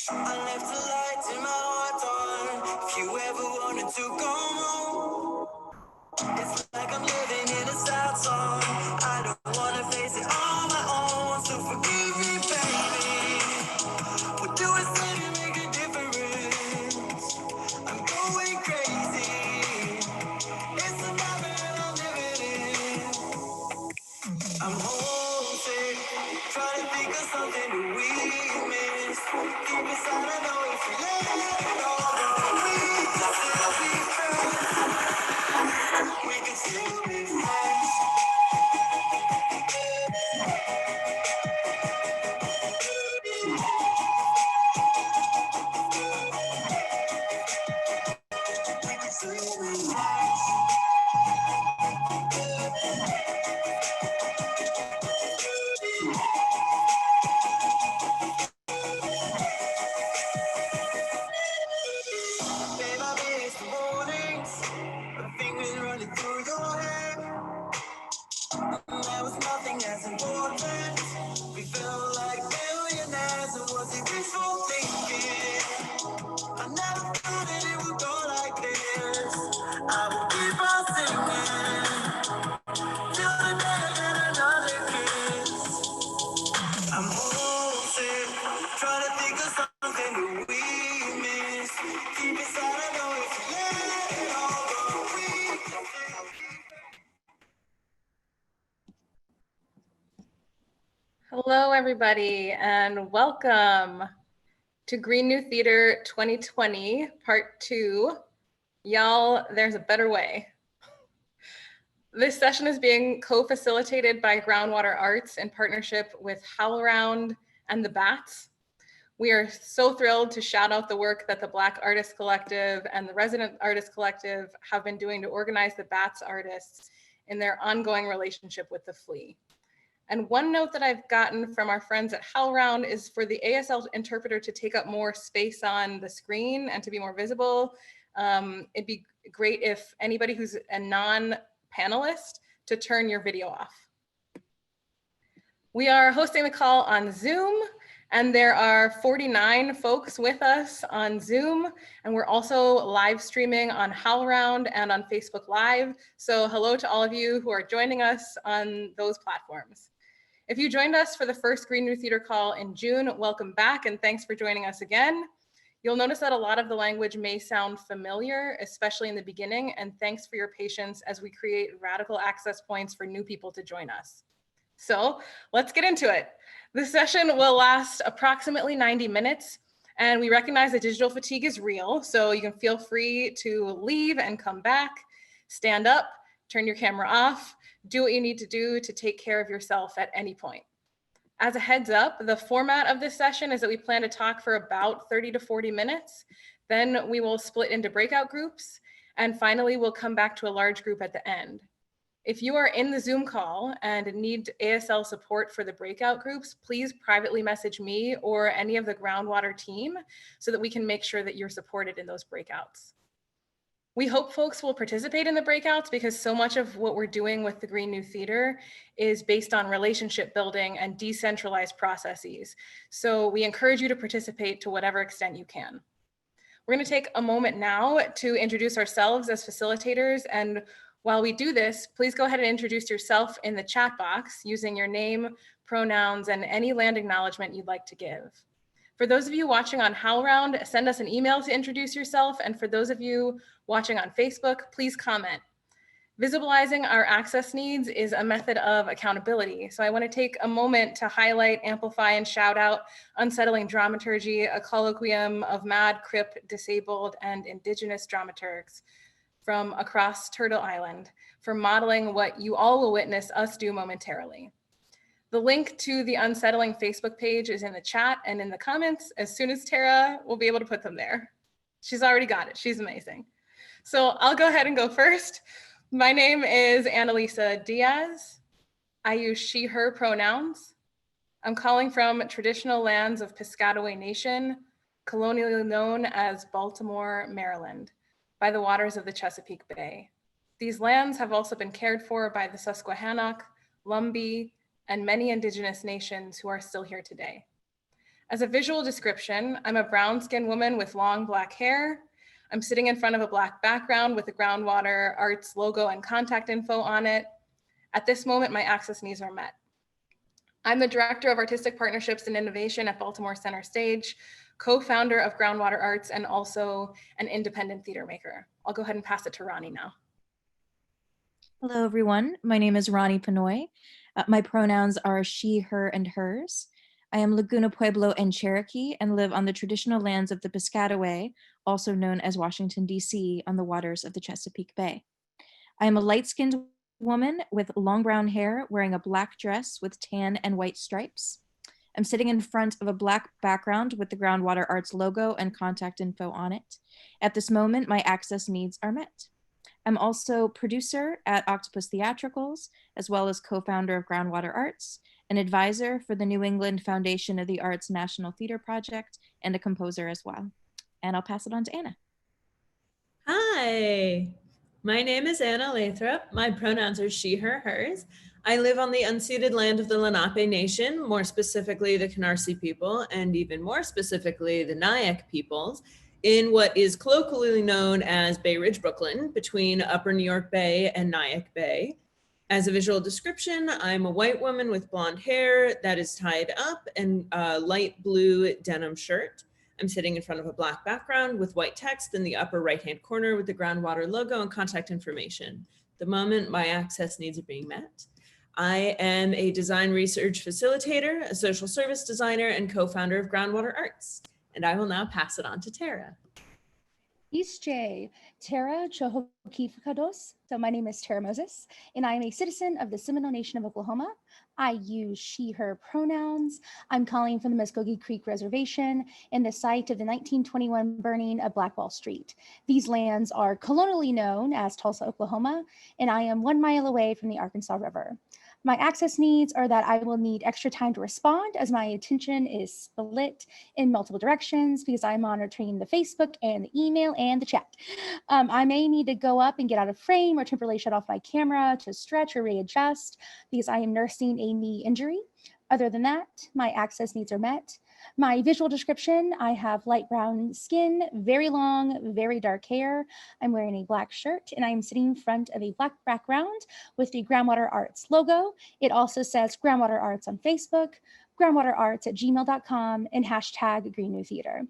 I left the lights in my heart on. If you ever wanted to go home, it's like I'm living in a sad song. I don't wanna face it on my own, so forgive me, baby. What do I say to make a difference? I'm going crazy. It's the moment I'm living in. I'm homesick, trying to think of something that we missed. Deep inside, I know if we let it all go, we could still be friends. We could still be friends. Babe, I miss the mornings, the fingers running through your hair. There was nothing as important. We felt like billionaires, and was it wishful thinking? I never thought that it would go like this. I will keep on singing till the day I get another kiss. I'm homesick, trying to think of something that we miss. Deep inside, I know if we let it all go, we can still be. Hello, everybody, and welcome to Green New Theater 2020, Part 2. Y'all, there's a better way. This session is being co-facilitated by Groundwater Arts in partnership with HowlRound and the Bats. We are so thrilled to shout out the work that the Black Artists Collective and the Resident Artists Collective have been doing to organize the Bats artists in their ongoing relationship with the Flea. And one note that I've gotten from our friends at HowlRound is for the ASL interpreter to take up more space on the screen and to be more visible. It'd be great if anybody who's a non-panelist to turn your video off. We are hosting the call on Zoom, and there are 49 folks with us on Zoom, and we're also live streaming on HowlRound and on Facebook Live. So hello to all of you who are joining us on those platforms. If you joined us for the first Green New Theater call in June, welcome back and thanks for joining us again. You'll notice that a lot of the language may sound familiar, especially in the beginning, and thanks for your patience as we create radical access points for new people to join us. So let's get into it. This session will last approximately 90 minutes, and we recognize that digital fatigue is real, so you can feel free to leave and come back, stand up, turn your camera off, do what you need to do to take care of yourself at any point. As a heads up, the format of this session is that we plan to talk for about 30 to 40 minutes. Then we will split into breakout groups. And finally, we'll come back to a large group at the end. If you are in the Zoom call and need ASL support for the breakout groups, please privately message me or any of the groundwater team so that we can make sure that you're supported in those breakouts. We hope folks will participate in the breakouts because so much of what we're doing with the Green New Theater is based on relationship building and decentralized processes. So we encourage you to participate to whatever extent you can. We're going to take a moment now to introduce ourselves as facilitators. And while we do this, please go ahead and introduce yourself in the chat box using your name, pronouns, and any land acknowledgement you'd like to give. For those of you watching on HowlRound, send us an email to introduce yourself. And for those of you watching on Facebook, please comment. Visibilizing our access needs is a method of accountability. So I want to take a moment to highlight, amplify, and shout out Unsettling Dramaturgy, a colloquium of MAD, CRIP, disabled, and Indigenous dramaturgs from across Turtle Island for modeling what you all will witness us do momentarily. The link to the Unsettling Facebook page is in the chat and in the comments. As soon as Tara will be able to put them there. She's already got it. She's amazing. So I'll go ahead and go first. My name is Annalisa Diaz. I use she, her pronouns. I'm calling from traditional lands of Piscataway Nation, colonially known as Baltimore, Maryland, by the waters of the Chesapeake Bay. These lands have also been cared for by the Susquehannock, Lumbee, and many indigenous nations who are still here today. As a visual description, I'm a brown-skinned woman with long black hair. I'm sitting in front of a black background with the Groundwater Arts logo and contact info on it. At this moment, my access needs are met. I'm the Director of Artistic Partnerships and Innovation at Baltimore Center Stage, co-founder of Groundwater Arts, and also an independent theater maker. I'll go ahead and pass it to Ronnie now. Hello, everyone. My name is Ronnie Pinoy. My pronouns are she, her, and hers. I am Laguna Pueblo and Cherokee and live on the traditional lands of the Piscataway, also known as Washington, D.C., on the waters of the Chesapeake Bay. I am a light-skinned woman with long brown hair wearing a black dress with tan and white stripes. I'm sitting in front of a black background with the Groundwater Arts logo and contact info on it. At this moment, my access needs are met. I'm also producer at Octopus Theatricals, as well as co-founder of Groundwater Arts, an advisor for the New England Foundation of the Arts National Theater Project, and a composer as well. And I'll pass it on to Anna. Hi, my name is Anna Lathrop. My pronouns are she, her, hers. I live on the unceded land of the Lenape Nation, more specifically the Canarsie people, and even more specifically the Nyack peoples, in what is colloquially known as Bay Ridge, Brooklyn, between Upper New York Bay and Nyack Bay. As a visual description, I'm a white woman with blonde hair that is tied up and a light blue denim shirt. I'm sitting in front of a black background with white text in the upper right-hand corner with the Groundwater logo and contact information. The moment my access needs are being met. I am a design research facilitator, a social service designer, and co-founder of Groundwater Arts. And I will now pass it on to Tara. Ische, Tara Chohokifukados. So my name is Tara Moses, and I am a citizen of the Seminole Nation of Oklahoma. I use she, her pronouns. I'm calling from the Muskogee Creek Reservation and the site of the 1921 burning of Blackwell Street. These lands are colonially known as Tulsa, Oklahoma, and I am 1 mile away from the Arkansas River. My access needs are that I will need extra time to respond as my attention is split in multiple directions because I'm monitoring the Facebook and the email and the chat. I may need to go up and get out of frame or temporarily shut off my camera to stretch or readjust because I am nursing a knee injury. Other than that, my access needs are met. My visual description, I have light brown skin, very long, very dark hair. I'm wearing a black shirt and I'm sitting in front of a black background with the Groundwater Arts logo. It also says Groundwater Arts on Facebook, groundwaterarts@gmail.com, and hashtag Green New Theater.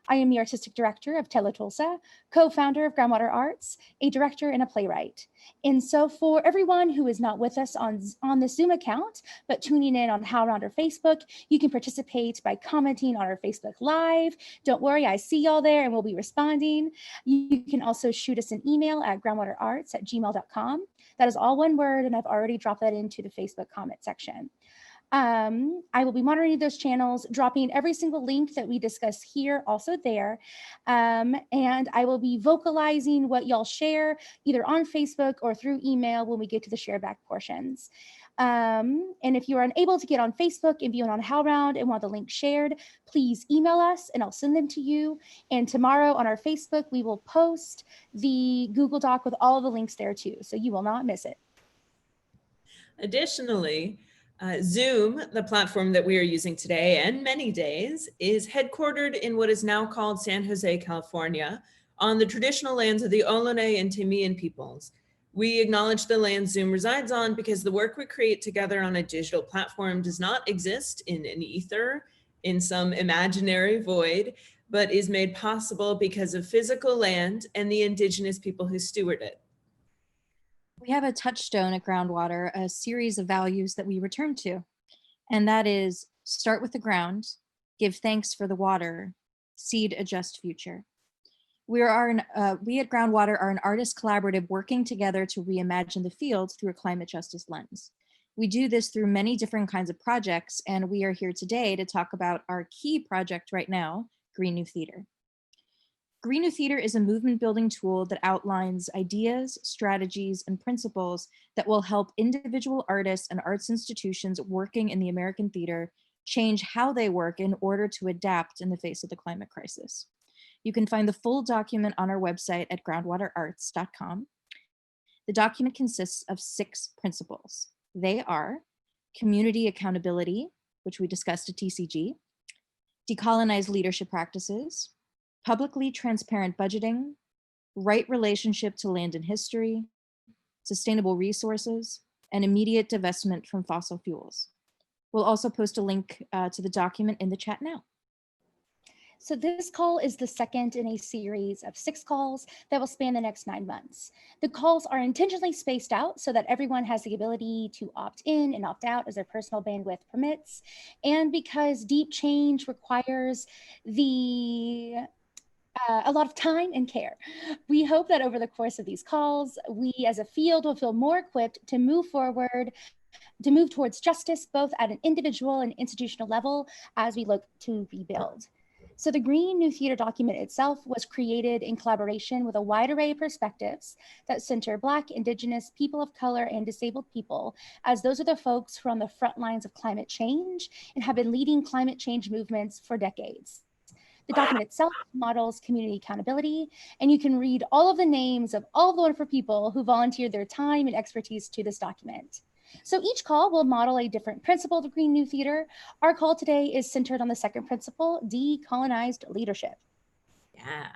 I am the artistic director of Tela Tulsa, co-founder of Groundwater Arts, a director and a playwright. And so for everyone who is not with us on the Zoom account, but tuning in on HowlRound or Facebook, you can participate by commenting on our Facebook Live. Don't worry, I see y'all there and we'll be responding. You can also shoot us an email at groundwaterarts@gmail.com. That is all one word, and I've already dropped that into the Facebook comment section. I will be monitoring those channels, dropping every single link that we discuss here also there. And I will be vocalizing what y'all share either on Facebook or through email when we get to the share back portions. And if you are unable to get on Facebook and be on HowlRound and want the link shared, please email us and I'll send them to you. And tomorrow on our Facebook, we will post the Google Doc with all of the links there too, so you will not miss it. Additionally, Zoom, the platform that we are using today and many days, is headquartered in what is now called San Jose, California, on the traditional lands of the Ohlone and Timian peoples. We acknowledge the land Zoom resides on because the work we create together on a digital platform does not exist in an ether, in some imaginary void, but is made possible because of physical land and the indigenous people who steward it. We have a touchstone at Groundwater, a series of values that we return to, and that is start with the ground, give thanks for the water, seed a just future. We at Groundwater are an artist collaborative working together to reimagine the field through a climate justice lens. We do this through many different kinds of projects, and we are here today to talk about our key project right now, Green New Theater. Green New Theater is a movement building tool that outlines ideas, strategies, and principles that will help individual artists and arts institutions working in the American theater change how they work in order to adapt in the face of the climate crisis. You can find the full document on our website at groundwaterarts.com. The document consists of 6 principles. They are community accountability, which we discussed at TCG, decolonized leadership practices, publicly transparent budgeting, right relationship to land and history, sustainable resources, and immediate divestment from fossil fuels. We'll also post a link to the document in the chat now. So this call is the second in a series of 6 calls that will span the next 9 months. The calls are intentionally spaced out so that everyone has the ability to opt in and opt out as their personal bandwidth permits. And because deep change requires a lot of time and care. We hope that over the course of these calls, we as a field will feel more equipped to move forward, to move towards justice, both at an individual and institutional level as we look to rebuild. So the Green New Theater document itself was created in collaboration with a wide array of perspectives that center Black, Indigenous, people of color, and disabled people, as those are the folks who are on the front lines of climate change and have been leading climate change movements for decades. The document itself models community accountability, and you can read all of the names of all the wonderful people who volunteered their time and expertise to this document. So each call will model a different principle of Green New Theater. Our call today is centered on the second principle, decolonized leadership. Yeah.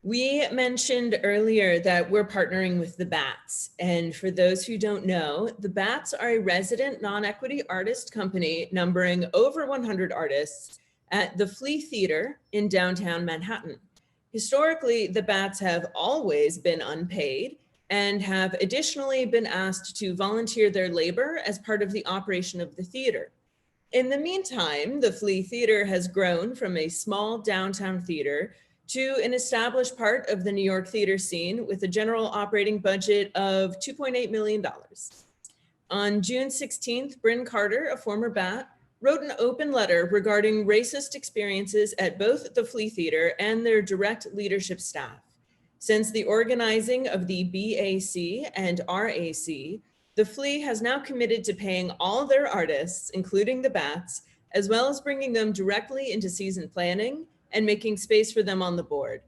We mentioned earlier that we're partnering with the Bats. And for those who don't know, the Bats are a resident non-equity artist company numbering over 100 artists at the Flea Theater in downtown Manhattan. Historically, the Bats have always been unpaid and have additionally been asked to volunteer their labor as part of the operation of the theater. In the meantime, the Flea Theater has grown from a small downtown theater to an established part of the New York theater scene with a general operating budget of $2.8 million. On June 16th, Bryn Carter, a former Bat, wrote an open letter regarding racist experiences at both the Flea Theater and their direct leadership staff. Since the organizing of the BAC and RAC, the Flea has now committed to paying all their artists, including the Bats, as well as bringing them directly into season planning and making space for them on the board.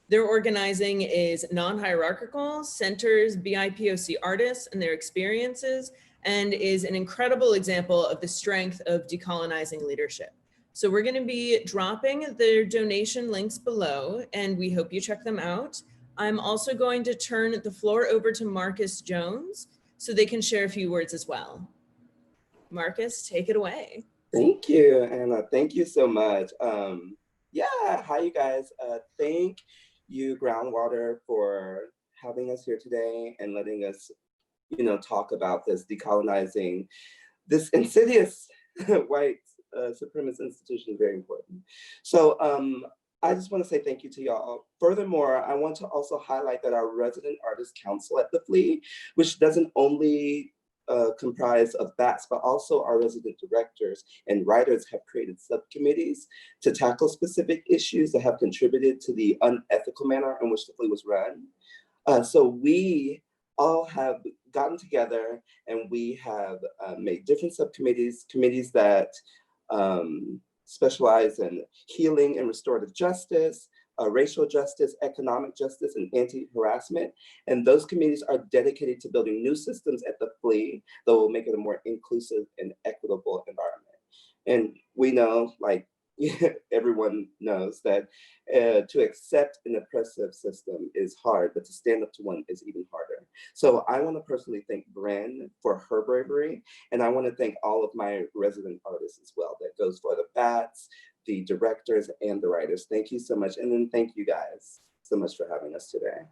Their organizing is non-hierarchical, centers BIPOC artists and their experiences, and is an incredible example of the strength of decolonizing leadership. So we're going to be dropping their donation links below, and we hope you check them out. I'm also going to turn the floor over to Marcus Jones so they can share a few words as well. Marcus, take it away. Thank you, Anna. Thank you so much. Yeah, hi, you guys. Thank you, Groundwater, for having us here today and letting us, talk about this decolonizing this insidious white supremacist institution is very important. So I just want to say thank you to y'all. Furthermore, I want to also highlight that our resident artist council at the Flea, which doesn't only comprise of BATS, but also our resident directors and writers have created subcommittees to tackle specific issues that have contributed to the unethical manner in which the Flea was run. So we all have gotten together and we have made different subcommittees, committees that specialize in healing and restorative justice, racial justice, economic justice, and anti-harassment. And those committees are dedicated to building new systems at the Flea that will make it a more inclusive and equitable environment. And we know, like everyone knows, that to accept an oppressive system is hard, but to stand up to one is even harder. So I want to personally thank Bren for her bravery, and I want to thank all of my resident artists as well. That goes for the BATS, the directors, and the writers. Thank you so much. And then thank you guys so much for having us today.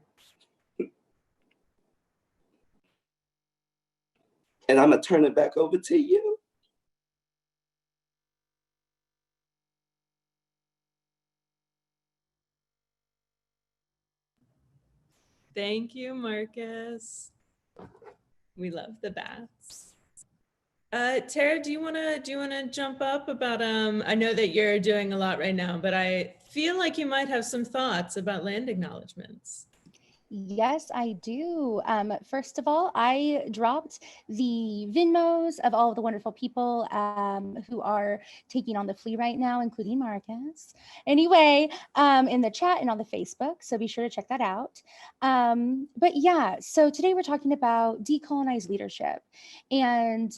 And I'm gonna turn it back over to you. Thank you, Marcus. We love the bats. Tara, do you wanna jump up about I know that you're doing a lot right now, but I feel like you might have some thoughts about land acknowledgements. Yes, I do. First of all, I dropped the Venmos of all of the wonderful people who are taking on the Flea right now, including Marcus. Anyway, in the chat and on the Facebook, so be sure to check that out. But yeah, so today we're talking about decolonized leadership. And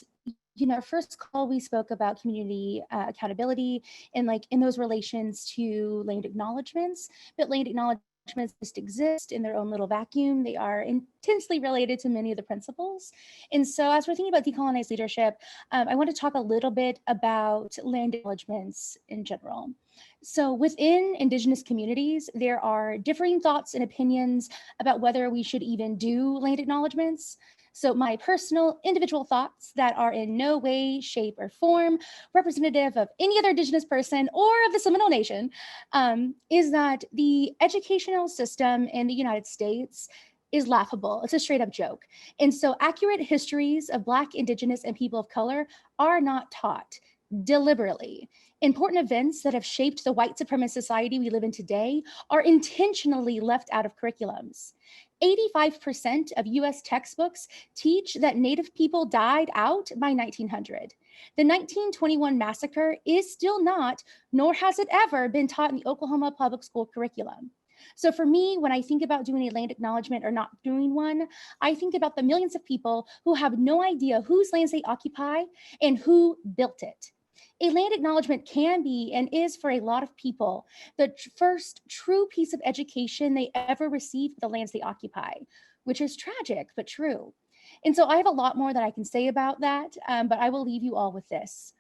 our first call, we spoke about community accountability and like in those relations to land acknowledgements, but land acknowledgements just exist in their own little vacuum. They are intensely related to many of the principles. And so as we're thinking about decolonized leadership, I want to talk a little bit about land acknowledgements in general. So within Indigenous communities, there are differing thoughts and opinions about whether we should even do land acknowledgements. So my personal individual thoughts that are in no way, shape, or form representative of any other Indigenous person or of the Seminole Nation is that the educational system in the United States is laughable. It's a straight up joke. And so accurate histories of Black, Indigenous, and people of color are not taught deliberately. Important events that have shaped the white supremacist society we live in today are intentionally left out of curriculums. 85% of US textbooks teach that Native people died out by 1900. The 1921 massacre is still not, nor has it ever been taught in the Oklahoma public school curriculum. So for me, when I think about doing a land acknowledgement or not doing one, I think about the millions of people who have no idea whose lands they occupy and who built it. A land acknowledgement can be and is for a lot of people the first true piece of education they ever received for the lands they occupy, which is tragic, but true. And so I have a lot more that I can say about that, but I will leave you all with this.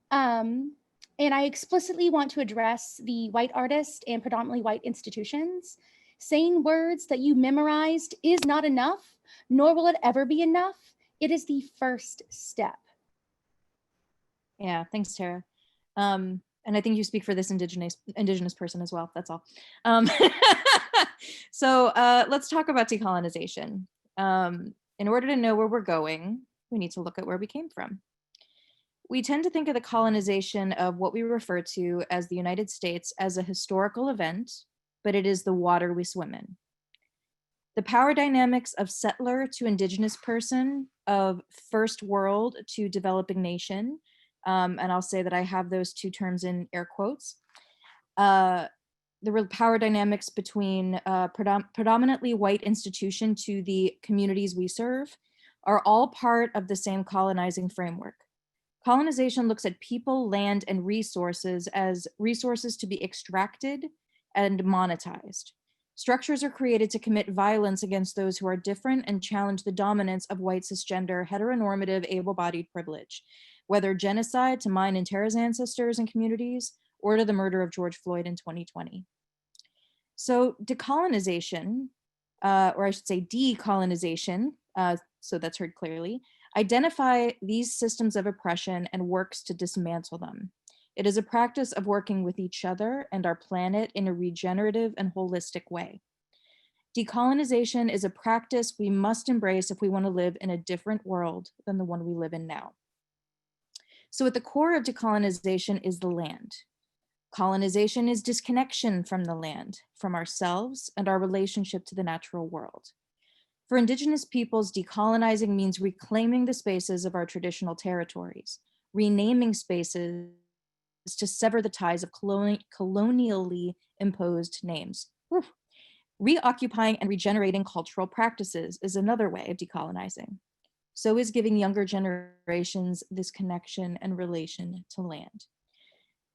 And I explicitly want to address the white artist and predominantly white institutions. Saying words that you memorized is not enough, nor will it ever be enough. It is the first step. Yeah, thanks, Tara. And I think you speak for this indigenous person as well. That's all. So let's talk about decolonization. In order to know where we're going, we need to look at where we came from. We tend to think of the colonization of what we refer to as the United States as a historical event, but it is the water we swim in. The power dynamics of settler to indigenous person, of first world to developing nation, and I'll say that I have those two terms in air quotes. The real power dynamics between predominantly white institution to the communities we serve are all part of the same colonizing framework. Colonization looks at people, land, and resources as resources to be extracted and monetized. Structures are created to commit violence against those who are different and challenge the dominance of white cisgender, heteronormative, able-bodied privilege, whether genocide to mine and Tara's ancestors and communities, or to the murder of George Floyd in 2020. So decolonization, or I should say decolonization, so that's heard clearly, identify these systems of oppression and works to dismantle them. It is a practice of working with each other and our planet in a regenerative and holistic way. Decolonization is a practice we must embrace if we want to live in a different world than the one we live in now. So at the core of decolonization is the land. Colonization is disconnection from the land, from ourselves, and our relationship to the natural world. For Indigenous peoples, decolonizing means reclaiming the spaces of our traditional territories, renaming spaces to sever the ties of colonially imposed names. Reoccupying and regenerating cultural practices is another way of decolonizing. So is giving younger generations this connection and relation to land.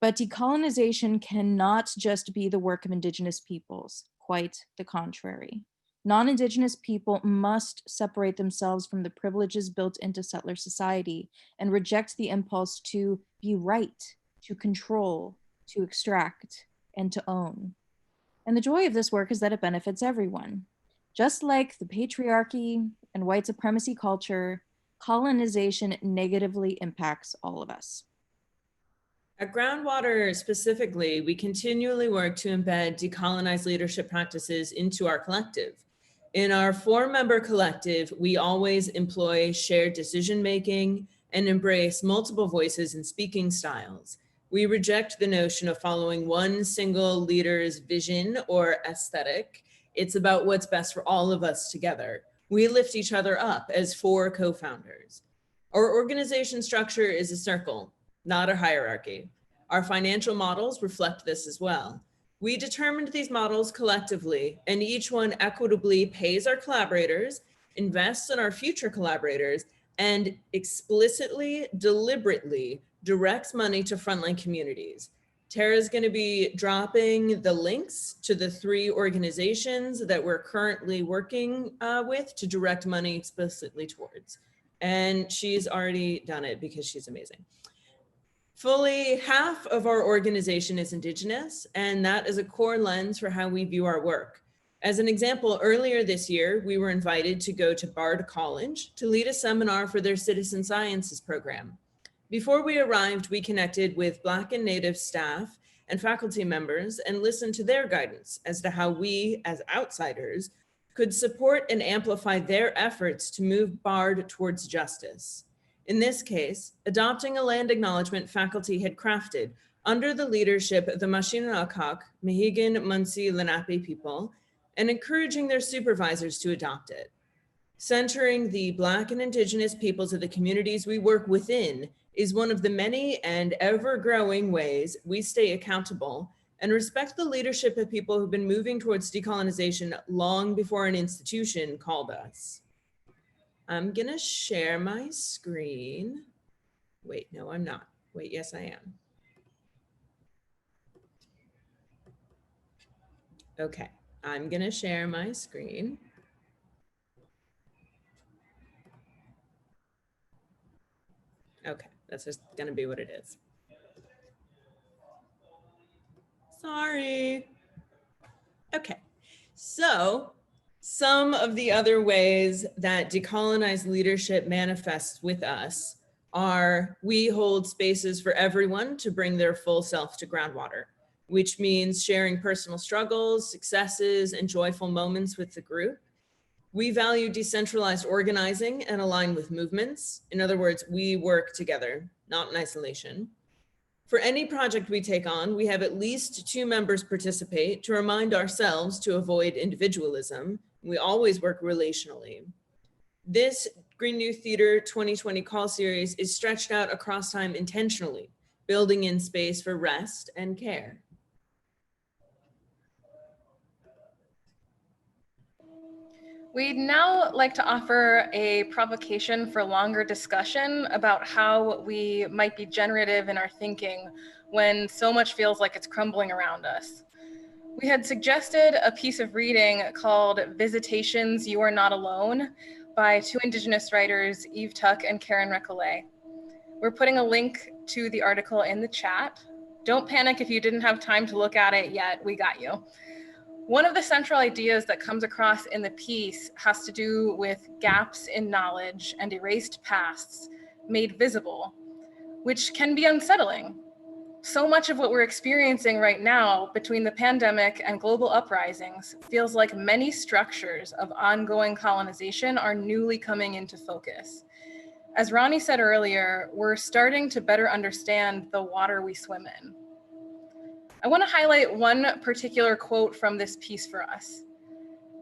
But decolonization cannot just be the work of Indigenous peoples, quite the contrary. Non-Indigenous people must separate themselves from the privileges built into settler society and reject the impulse to be right, to control, to extract, and to own. And the joy of this work is that it benefits everyone. Just like the patriarchy and white supremacy culture, colonization negatively impacts all of us. At Groundwater specifically, we continually work to embed decolonized leadership practices into our collective. In our 4-member collective, we always employ shared decision-making and embrace multiple voices and speaking styles. We reject the notion of following one single leader's vision or aesthetic. It's about what's best for all of us together. We lift each other up as 4 co-founders. Our organization structure is a circle, not a hierarchy. Our financial models reflect this as well. We determined these models collectively, and each one equitably pays our collaborators, invests in our future collaborators, and explicitly, deliberately directs money to frontline communities. Tara's going to be dropping the links to the 3 organizations that we're currently working with to direct money explicitly towards. And she's already done it because she's amazing. Fully half of our organization is Indigenous, and that is a core lens for how we view our work. As an example, earlier this year, we were invited to go to Bard College to lead a seminar for their citizen sciences program. Before we arrived, we connected with Black and Native staff and faculty members and listened to their guidance as to how we, as outsiders, could support and amplify their efforts to move Bard towards justice. In this case, adopting a land acknowledgement faculty had crafted under the leadership of the Mashinakak, Mohegan, Munsee, Lenape people, and encouraging their supervisors to adopt it. Centering the Black and Indigenous peoples of the communities we work within is one of the many and ever-growing ways we stay accountable and respect the leadership of people who've been moving towards decolonization long before an institution called us. I'm gonna share my screen. Wait, no, I'm not. Wait, yes, I am. Okay, I'm gonna share my screen. Okay, that's just gonna be what it is. Sorry. Okay, so some of the other ways that decolonized leadership manifests with us are we hold spaces for everyone to bring their full self to Groundwater, which means sharing personal struggles, successes, and joyful moments with the group. We value decentralized organizing and align with movements. In other words, we work together, not in isolation. For any project we take on, we have at least 2 members participate to remind ourselves to avoid individualism. We always work relationally. This Green New Theater 2020 call series is stretched out across time intentionally, building in space for rest and care. We'd now like to offer a provocation for longer discussion about how we might be generative in our thinking when so much feels like it's crumbling around us. We had suggested a piece of reading called Visitations, You Are Not Alone by two Indigenous writers, Eve Tuck and Karen Recollet. We're putting a link to the article in the chat. Don't panic if you didn't have time to look at it yet, we got you. One of the central ideas that comes across in the piece has to do with gaps in knowledge and erased pasts made visible, which can be unsettling. So much of what we're experiencing right now between the pandemic and global uprisings feels like many structures of ongoing colonization are newly coming into focus. As Ronnie said earlier, we're starting to better understand the water we swim in. I want to highlight one particular quote from this piece for us.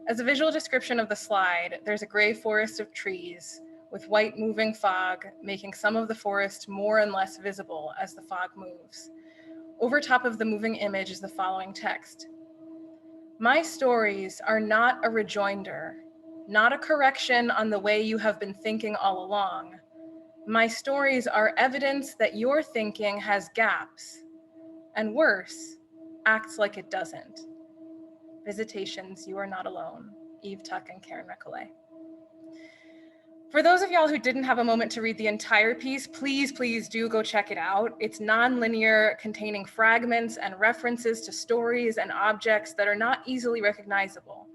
As a visual description of the slide, there's a gray forest of trees with white moving fog, making some of the forest more and less visible as the fog moves. Over top of the moving image is the following text. My stories are not a rejoinder, not a correction on the way you have been thinking all along. My stories are evidence that your thinking has gaps, and worse, acts like it doesn't. Visitations, You Are Not Alone, Eve Tuck and Karen Recollet. For those of y'all who didn't have a moment to read the entire piece, please do go check it out. It's non-linear, containing fragments and references to stories and objects that are not easily recognizable.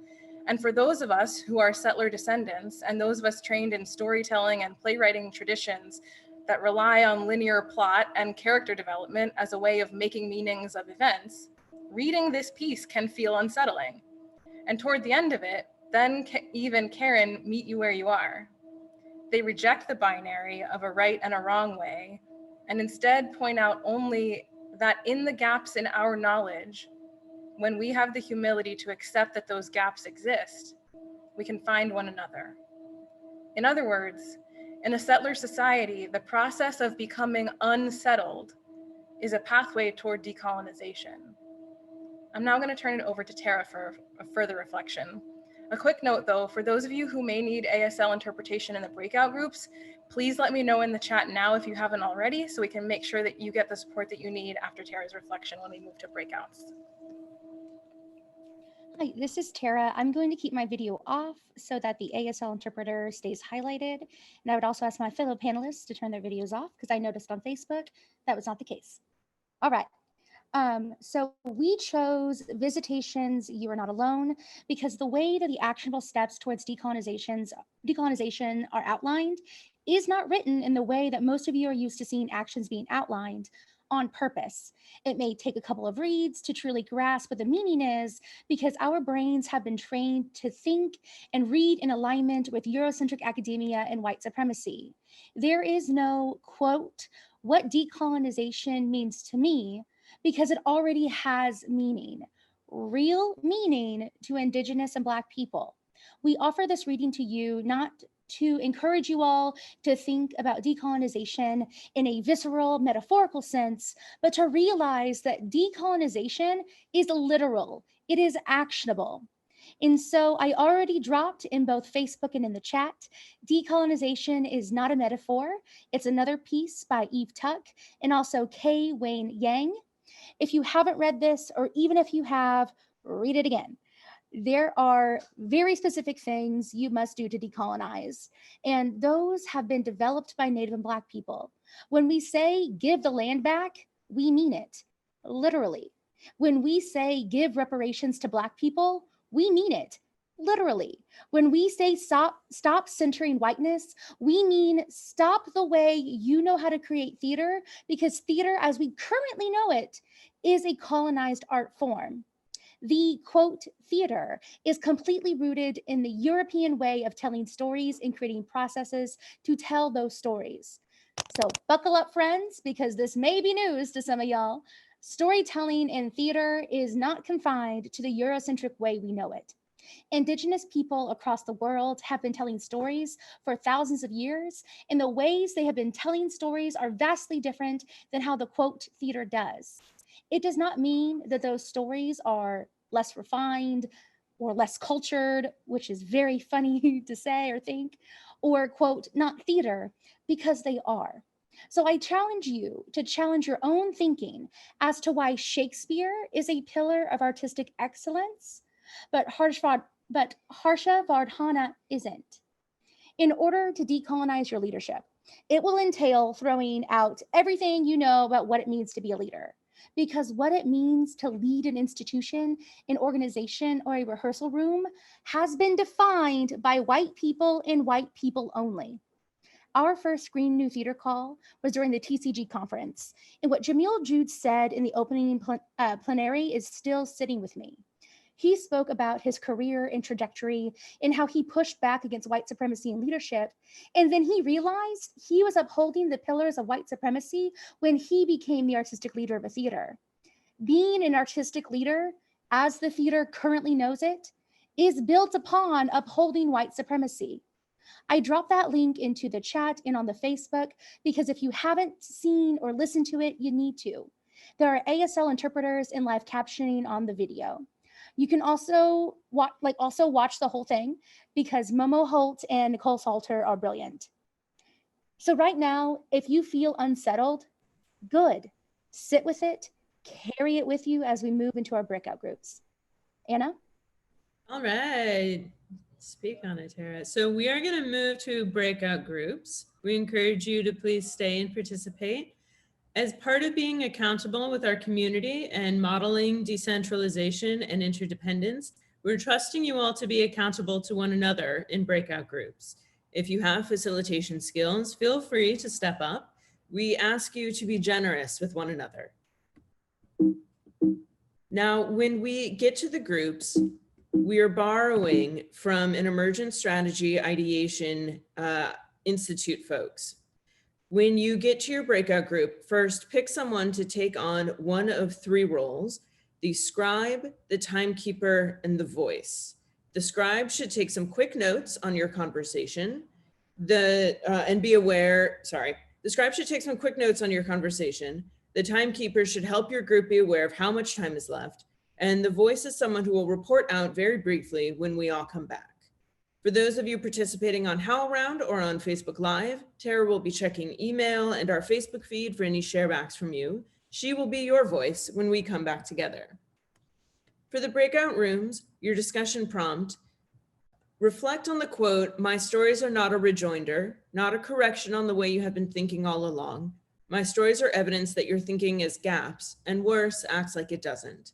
And for those of us who are settler descendants, and those of us trained in storytelling and playwriting traditions that rely on linear plot and character development as a way of making meanings of events, reading this piece can feel unsettling. And toward the end of it, then Eve and Karen meet you where you are. They reject the binary of a right and a wrong way, and instead point out only that in the gaps in our knowledge, when we have the humility to accept that those gaps exist, we can find one another. In other words, in a settler society, the process of becoming unsettled is a pathway toward decolonization. I'm now going to turn it over to Tara for a further reflection. A quick note though, for those of you who may need ASL interpretation in the breakout groups, please let me know in the chat now if you haven't already, so we can make sure that you get the support that you need after Tara's reflection when we move to breakouts. Hi, this is Tara. I'm going to keep my video off so that the ASL interpreter stays highlighted. And I would also ask my fellow panelists to turn their videos off because I noticed on Facebook that was not the case. All right. So we chose Visitations, You Are Not Alone, because the way that the actionable steps towards decolonization are outlined is not written in the way that most of you are used to seeing actions being outlined on purpose. It may take a couple of reads to truly grasp what the meaning is because our brains have been trained to think and read in alignment with Eurocentric academia and white supremacy. There is no, quote, what decolonization means to me, because it already has meaning, real meaning to Indigenous and Black people. We offer this reading to you not to encourage you all to think about decolonization in a visceral, metaphorical sense, but to realize that decolonization is literal, it is actionable. And so I already dropped in both Facebook and in the chat, Decolonization is Not a Metaphor. It's another piece by Eve Tuck and also Kay Wayne Yang. If you haven't read this, or even if you have, read it again. There are very specific things you must do to decolonize, and those have been developed by Native and Black people. When we say give the land back, we mean it, literally. When we say give reparations to Black people, we mean it, literally. When we say stop centering whiteness, we mean stop the way you know how to create theater, because theater as we currently know it is a colonized art form. The quote theater is completely rooted in the European way of telling stories and creating processes to tell those stories. So buckle up, friends, because this may be news to some of y'all. Storytelling in theater is not confined to the Eurocentric way we know it. Indigenous people across the world have been telling stories for thousands of years, and the ways they have been telling stories are vastly different than how the quote theater does. It does not mean that those stories are less refined, or less cultured, which is very funny to say or think, or quote, not theater, because they are. So I challenge you to challenge your own thinking as to why Shakespeare is a pillar of artistic excellence, but Harsha Vardhana isn't. In order to decolonize your leadership, it will entail throwing out everything you know about what it means to be a leader. Because what it means to lead an institution, an organization, or a rehearsal room has been defined by white people and white people only. Our first Green New Theater call was during the TCG conference, and what Jamil Jude said in the opening plenary is still sitting with me. He spoke about his career and trajectory and how he pushed back against white supremacy in leadership. And then he realized he was upholding the pillars of white supremacy when he became the artistic leader of a theater. Being an artistic leader, as the theater currently knows it, is built upon upholding white supremacy. I dropped that link into the chat and on the Facebook because if you haven't seen or listened to it, you need to. There are ASL interpreters and live captioning on the video. You can also watch the whole thing because Momo Holt and Nicole Salter are brilliant. So right now, if you feel unsettled, good. Sit with it, carry it with you as we move into our breakout groups. Anna? All right. Speak on it, Tara. So we are going to move to breakout groups. We encourage you to please stay and participate. As part of being accountable with our community and modeling decentralization and interdependence, we're trusting you all to be accountable to one another in breakout groups. If you have facilitation skills, feel free to step up. We ask you to be generous with one another. Now, when we get to the groups, we are borrowing from an Emergent Strategy Ideation Institute folks. When you get to your breakout group, first pick someone to take on one of three roles: the scribe, the timekeeper, and the voice. The scribe should take some quick notes on your conversation. The scribe should take some quick notes on your conversation. The timekeeper should help your group be aware of how much time is left. And the voice is someone who will report out very briefly when we all come back. For those of you participating on HowlRound or on Facebook Live, Tara will be checking email and our Facebook feed for any sharebacks from you. She will be your voice when we come back together. For the breakout rooms, your discussion prompt, reflect on the quote, "My stories are not a rejoinder, not a correction on the way you have been thinking all along. My stories are evidence that your thinking is gaps, and worse, acts like it doesn't.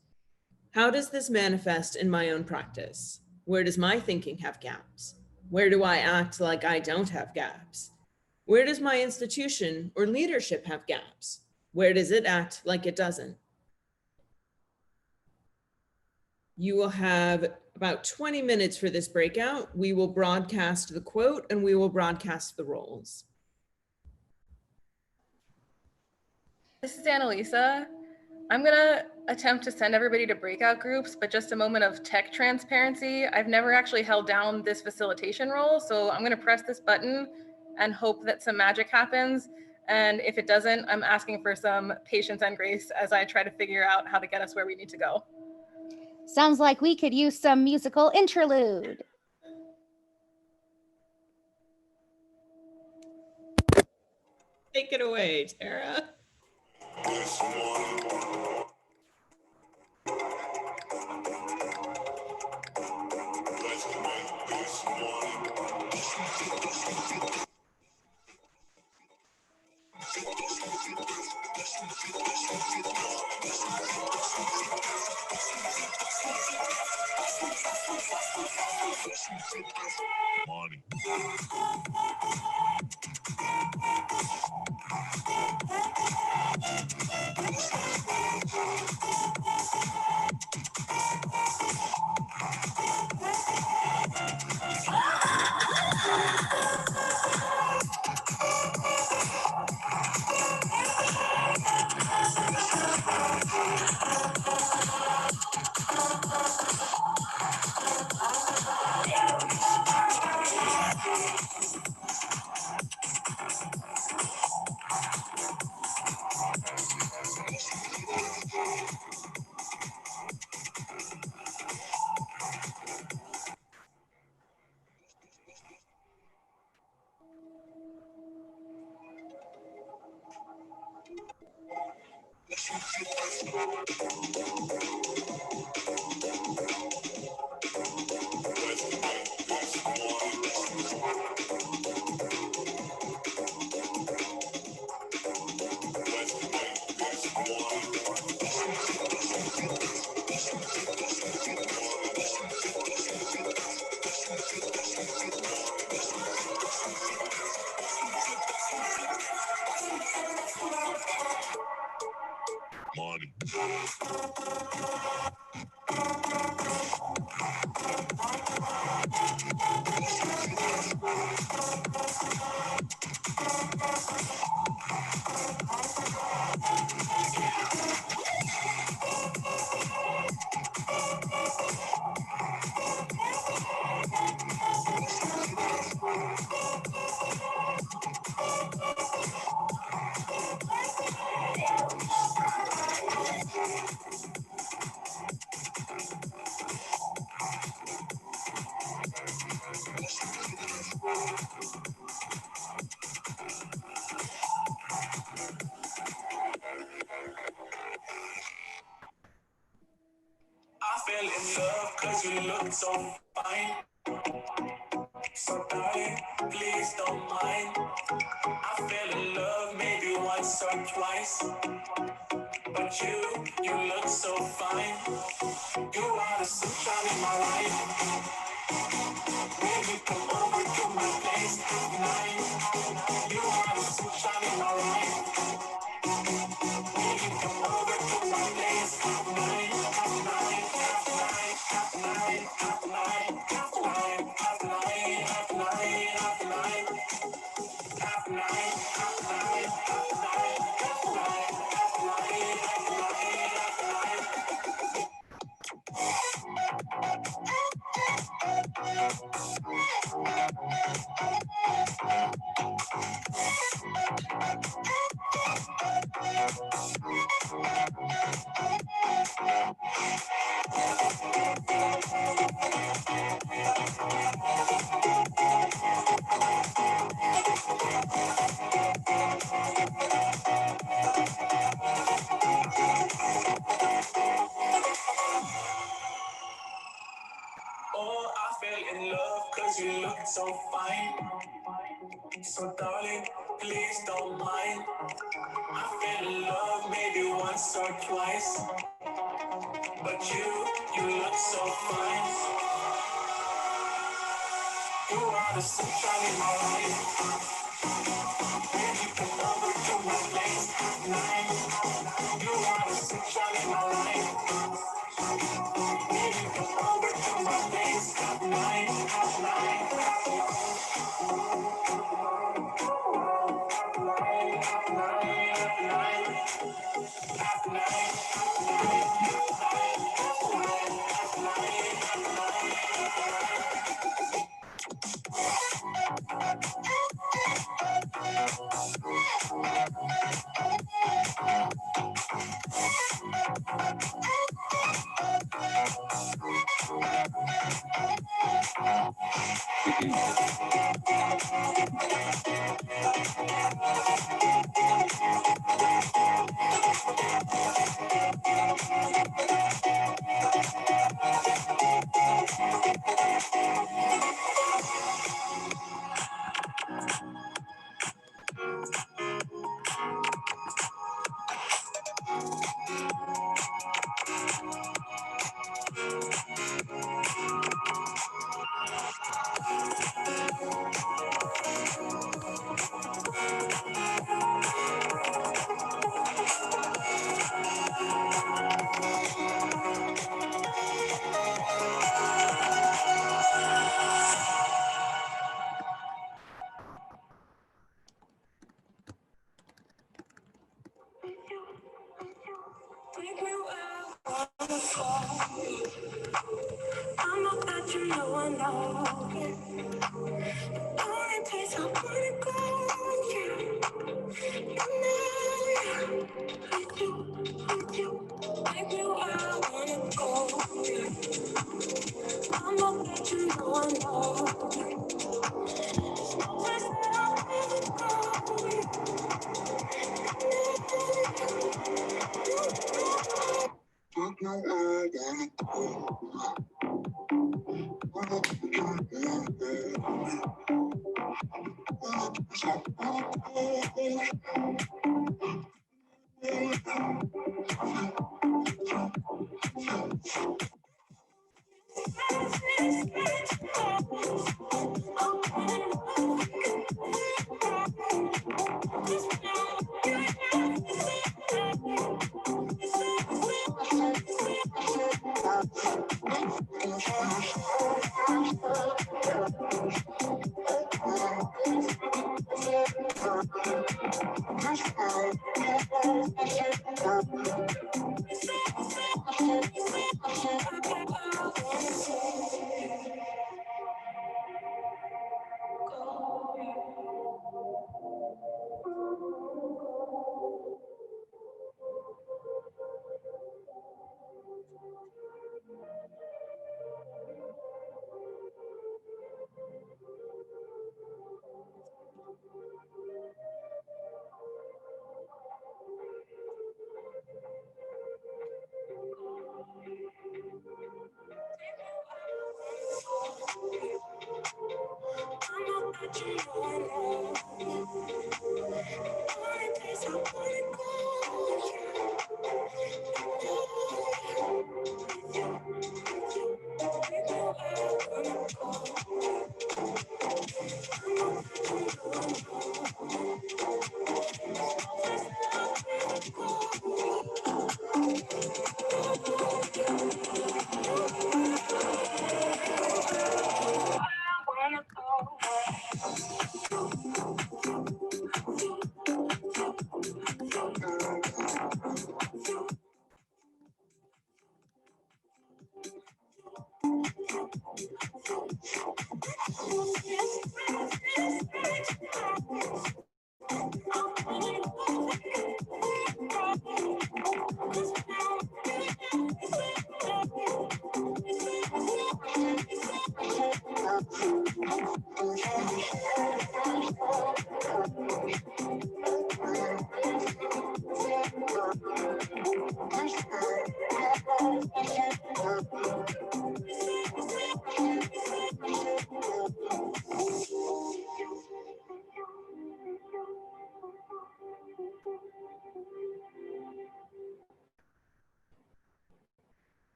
How does this manifest in my own practice? Where does my thinking have gaps? Where do I act like I don't have gaps? Where does my institution or leadership have gaps? Where does it act like it doesn't?" You will have about 20 minutes for this breakout. We will broadcast the quote and we will broadcast the roles. This is Annalisa. I'm gonna attempt to send everybody to breakout groups, but just a moment of tech transparency. I've never actually held down this facilitation role, so I'm gonna press this button and hope that some magic happens. And if it doesn't, I'm asking for some patience and grace as I try to figure out how to get us where we need to go. Sounds like we could use some musical interlude. Take it away, Tara. love cause you look so fine. So darling, please don't mind. I fell in love maybe once or twice. But you look so fine. You are the sunshine in my life. Baby, come over to my place tonight. You are the sunshine in my life. Baby, come over to my place tonight. Tonight, tonight, tonight, tonight, tonight, tonight, tonight, tonight, oh, I fell in love cause you look so fine. So darling, please don't mind. I fell in love maybe once or twice. But you look so fine. You are the sunshine in my life. Baby, come over to my place tonight. You are the sunshine in my life. Baby, come over to my place tonight. I'm not that you know I know it. The only place I wanna go, yeah. You know, with you, make me where I wanna go, yeah. I'm not that you know I know it. There's no place that I'll ever go, yeah. Take me where I wanna go.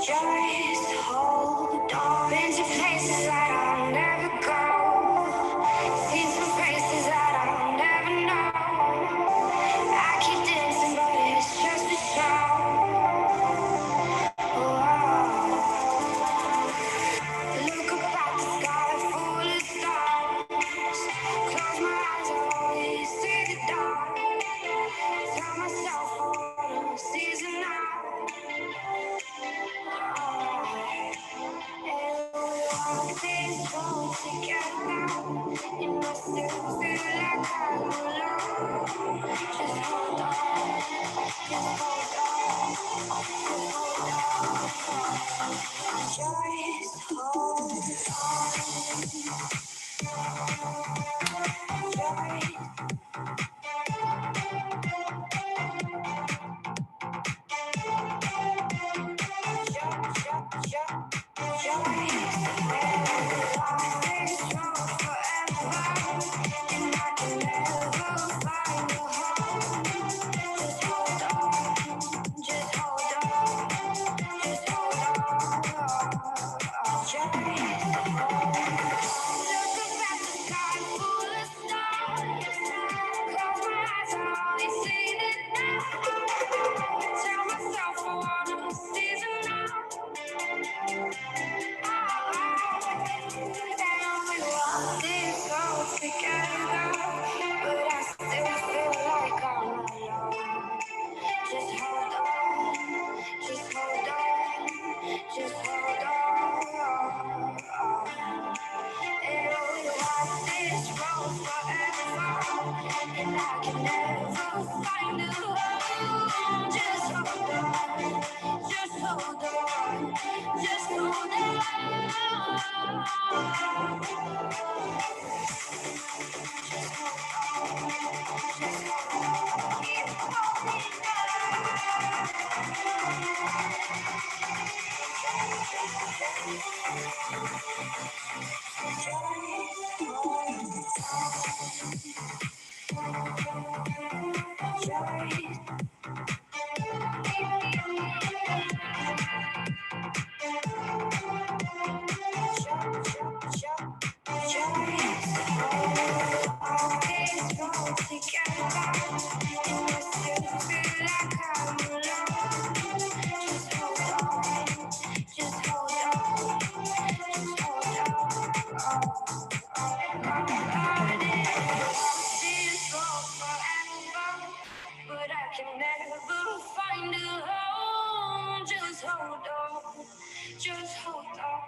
Just hold on. Been to places that I'll never go. Seen some faces that I'll never know. I keep dancing, but it's just a show. Look up at the sky full of stars. Close my eyes, I only see the dark. Tell myself I wanna seize it now. These bones together, it must still feel like I'm alone. Just hold on, just hold on, just hold on. Tell myself I wanna season now. Just hold on, just hold But I can never find a home. Just hold on, just hold on,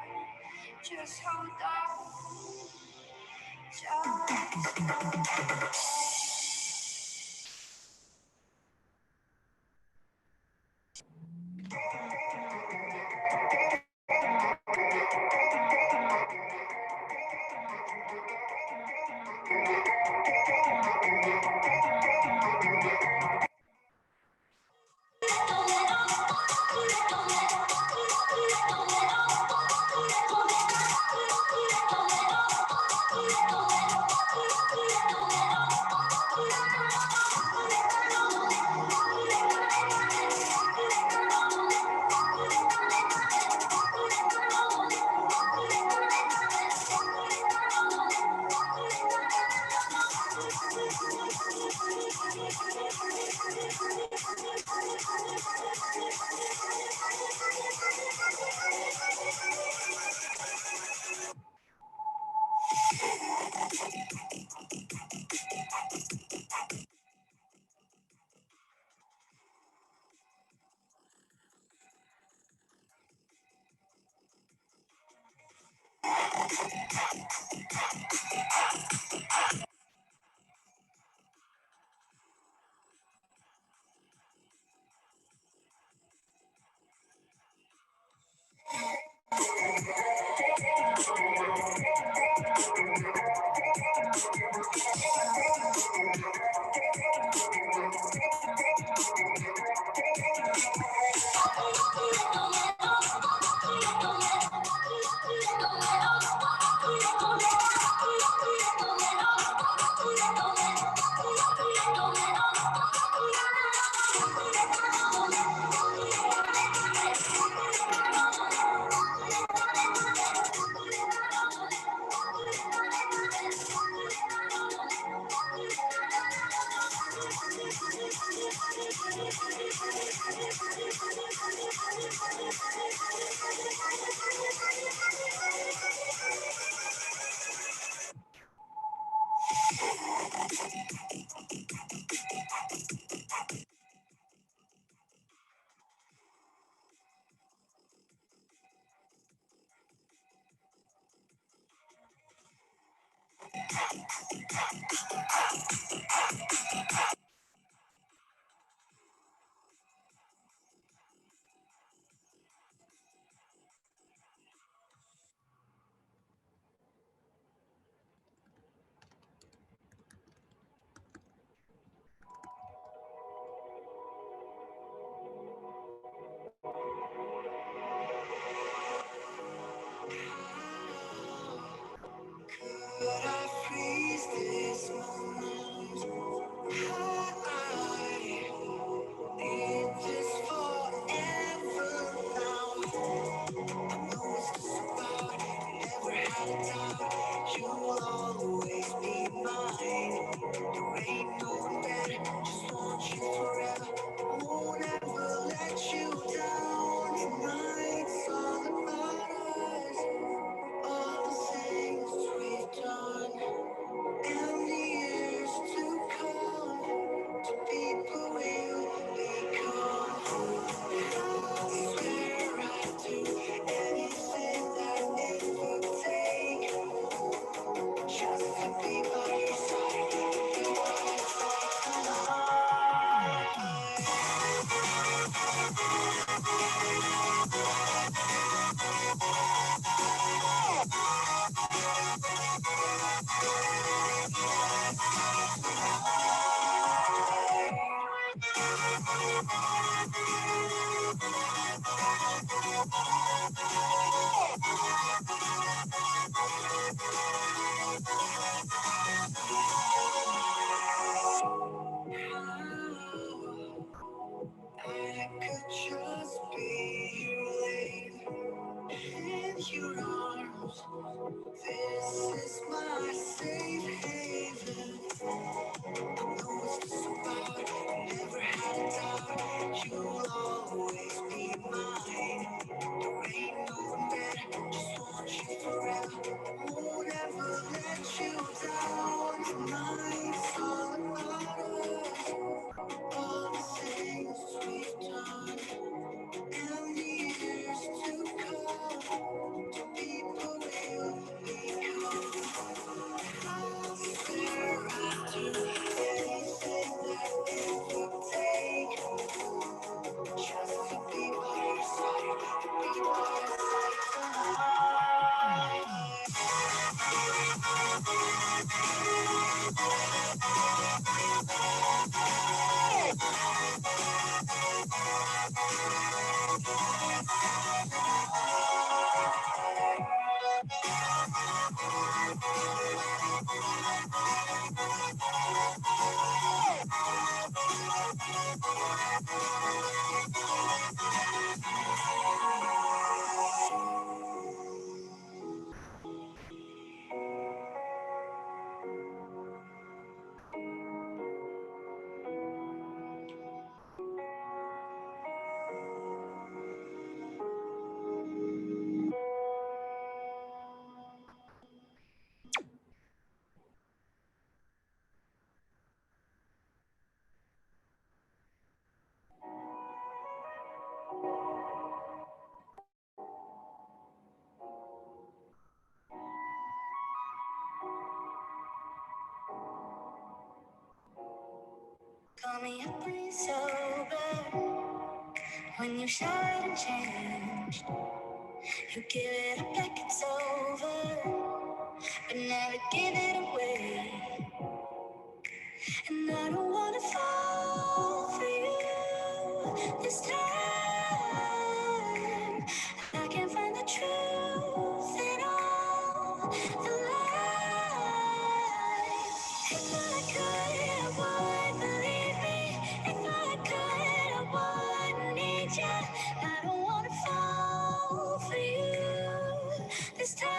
just hold on. Could I freeze this moment? I need this forever now. I know it's just about, never had a doubt. You'll always be mine. There ain't no one better, just want you forever. Won't ever let you down. Tonight's all about us. All the things we've done. And the years to come, to people we'll become. I swear I'd do anything that it would take just to be by your side. Be by your I could just be your lane in your arms. This is my safe haven. I know it's just about, never had a doubt. You'll always be mine. There ain't no one better, just want you forever. Won't ever let you down. Tonight's all about us. All the things we've done. And the years to come, to people we'll become. I swear I'd do anything that When you shout and change, you give it up like it's over, but never give it away. And I don't wanna fall for you this time. I can't find the truth in all the lies. If I could, I would believe me. If I could, I would need you. I don't wanna fall for you this time.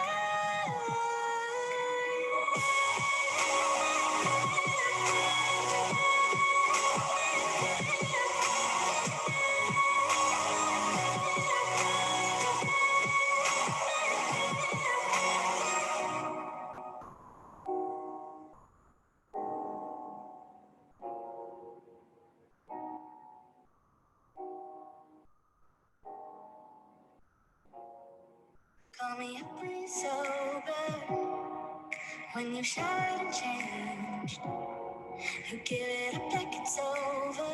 Call me up when you're sober, when you shout and change. You give it up like it's over,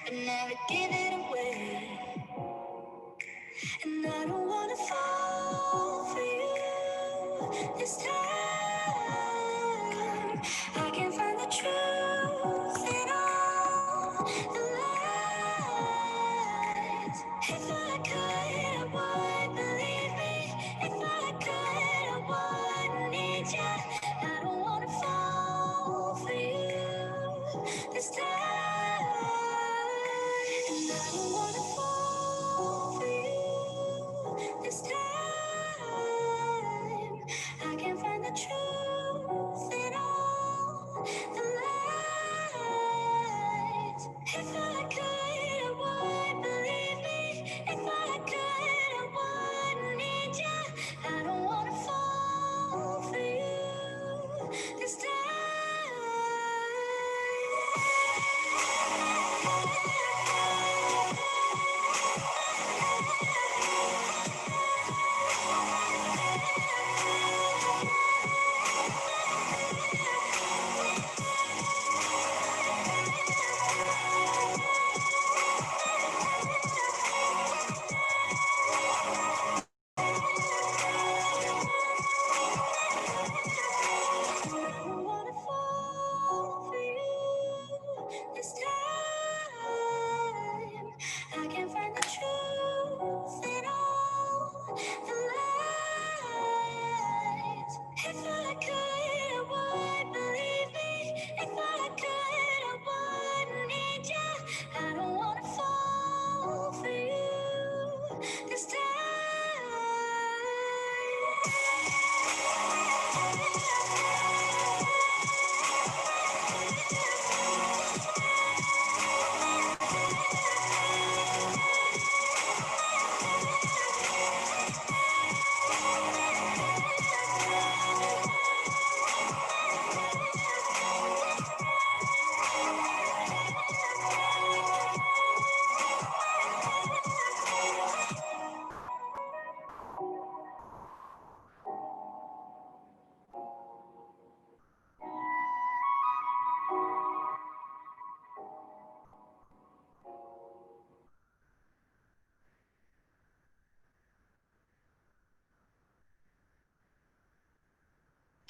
but never give it away. And I don't wanna fall for you this time. I can't find the truth in all the lies. If I could, I would believe me. If I could, I would need you. I don't wanna fall for you this time. And I don't wanna fall for you this time. I can't find the truth in all the lies. If I could, I would believe me. If I could, I would need you. I don't wanna fall for you this time. I don't wanna fall for you this time. I can't find the truth in all the lies. If I could, I would believe me. If I could, I would need you. I don't wanna fall for you this time.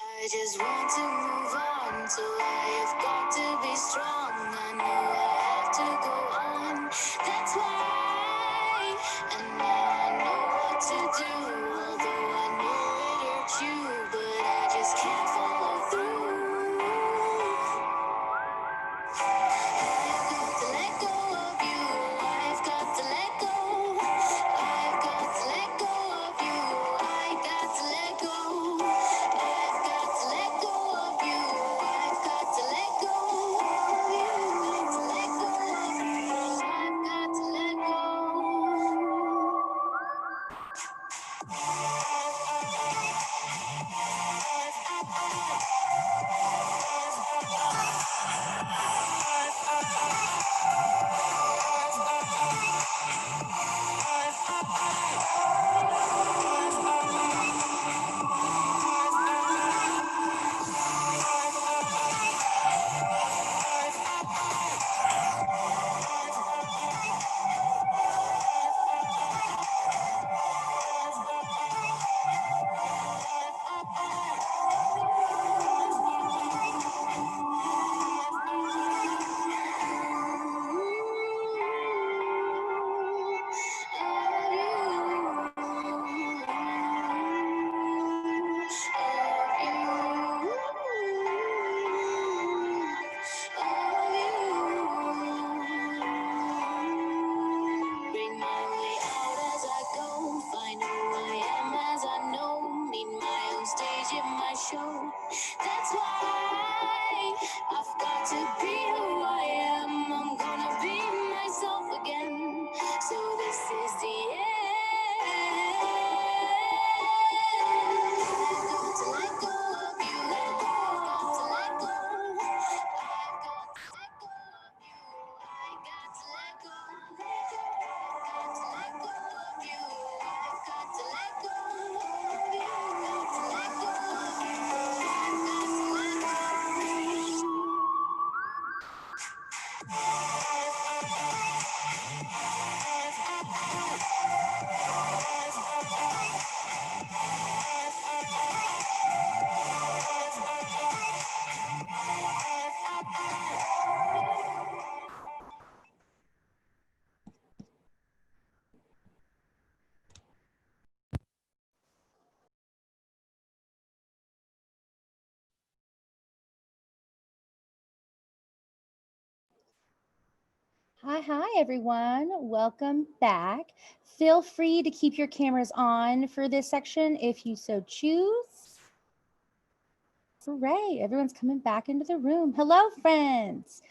I just want to move on, so I have got to be strong. I know I have to go on, that's why. And now I know what to do, although I know it hurts you, but I just can't follow through. I've got to let go of you, I've got to let go. I've got to let go of you, I got to let go. I've got to let go of you, I've got to let go of you. Let go of you, I've got to let go. show. That's why I've got to be who I am. I'm gonna be myself again. So this is the end. I've got to let go of you. I've got to let go. I've got to let go of you. I got to let go. I've got to let go of you. I've got to let go of you. I've got to let go of you. I've got to let go of you. Hi, everyone. Welcome back. Feel free to keep your cameras on for this section if you so choose. Hooray, everyone's coming back into the room. Hello, friends.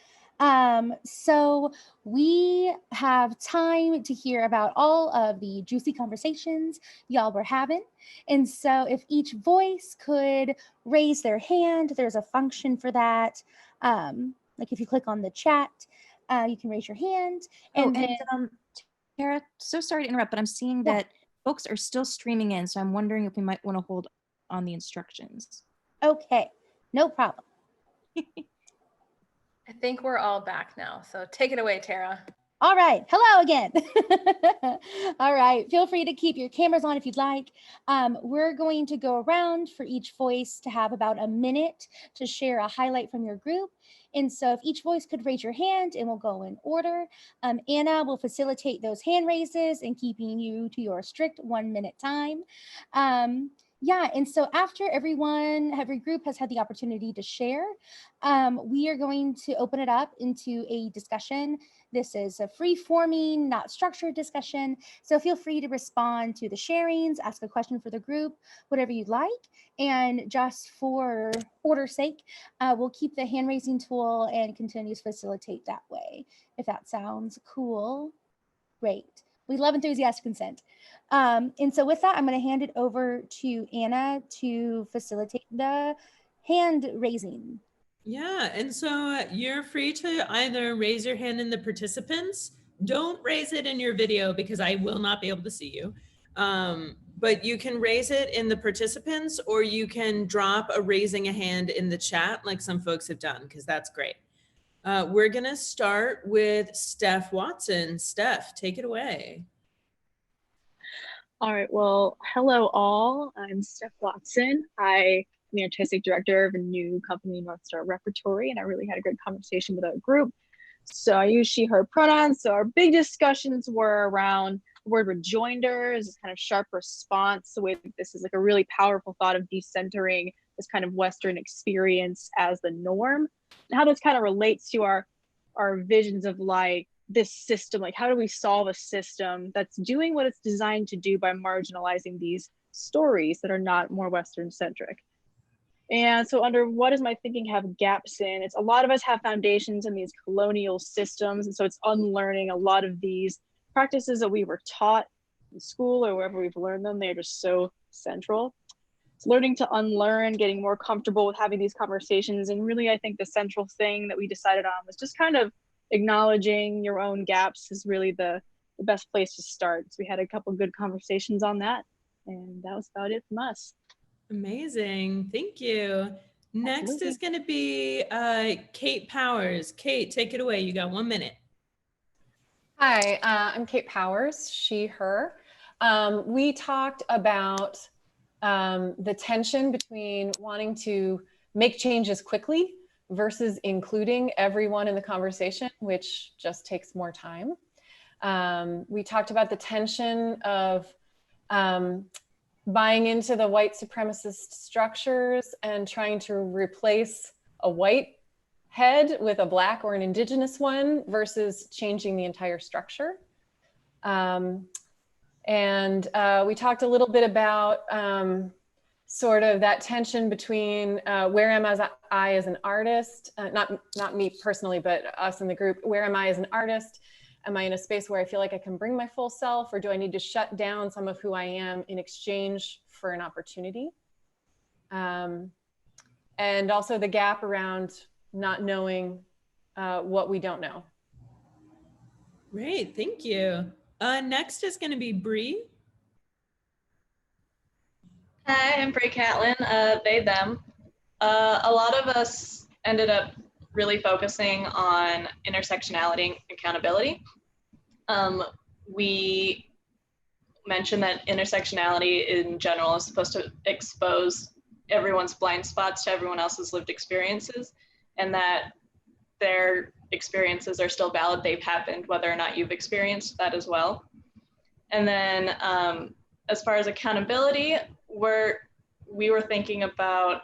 So we have time to hear about all of the juicy conversations y'all were having. And so if each voice could raise their hand, there's a function for that. Like if you click on the chat, you can raise your hand. And Tara, so sorry to interrupt, but I'm seeing Yeah. that folks are still streaming in, so I'm wondering if we might want to hold on the instructions. okay, no problem. I think we're all back now. So take it away, Tara. All right. Hello again. All right. Feel free to keep your cameras on if you'd like. We're going to go around for each voice to have about a minute to share a highlight from your group. And so if each voice could raise your hand and we'll go in order. Anna will facilitate those hand raises and keeping you to your strict 1 minute time. Yeah, and so after every group has had the opportunity to share, we are going to open it up into a discussion. This is a free-forming, not structured discussion. So feel free to respond to the sharings, ask a question for the group, whatever you'd like. And just for order's sake, we'll keep the hand-raising tool and continue to facilitate that way. If that sounds cool, great. We love enthusiastic consent. And so with that, I'm going to hand it over to Anna to facilitate the hand raising. Yeah, and so you're free to either raise your hand in the participants. Don't raise it in your video because I will not be able to see you. But you can raise it in the participants, or you can drop a raising a hand in the chat like some folks have done, because that's great. We're going to start with Steph Watson. Steph, take it away. All right, well, hello all. I'm Steph Watson. I'm the artistic director of a new company, North Star Repertory, and I really had a good conversation with our group. So I use she, her pronouns. So our big discussions were around the word rejoinder as this kind of sharp response. So this is like a really powerful thought of decentering this kind of Western experience as the norm, and how this kind of relates to our visions of like this system, like how do we solve a system that's doing what it's designed to do by marginalizing these stories that are not more Western centric. And so under what does my thinking have gaps in? It's a lot of us have foundations in these colonial systems. And so it's unlearning a lot of these practices that we were taught in school or wherever we've learned them. They're just so central. It's learning to unlearn, getting more comfortable with having these conversations. And really, I think the central thing that we decided on was just kind of acknowledging your own gaps is really the best place to start. So we had a couple good conversations on that. And that was about it from us. Amazing. Thank you. Next Absolutely. is going to be Kate Powers. Kate, take it away. You got 1 minute. Hi, I'm Kate Powers, she, her. We talked about the tension between wanting to make changes quickly versus including everyone in the conversation, which just takes more time. We talked about the tension of buying into the white supremacist structures and trying to replace a white head with a black or an indigenous one versus changing the entire structure. And we talked a little bit about sort of that tension between where am I as an artist, not me personally, but us in the group, where am I as an artist? Am I in a space where I feel like I can bring my full self, or do I need to shut down some of who I am in exchange for an opportunity? And also the gap around not knowing what we don't know. Great, thank you. Next is going to be Bree. Hi, I'm Bray Catlin, they, them. A lot of us ended up really focusing on intersectionality and accountability. We mentioned that intersectionality in general is supposed to expose everyone's blind spots to everyone else's lived experiences, and that their experiences are still valid. They've happened, whether or not you've experienced that as well. And then as far as accountability, we were thinking about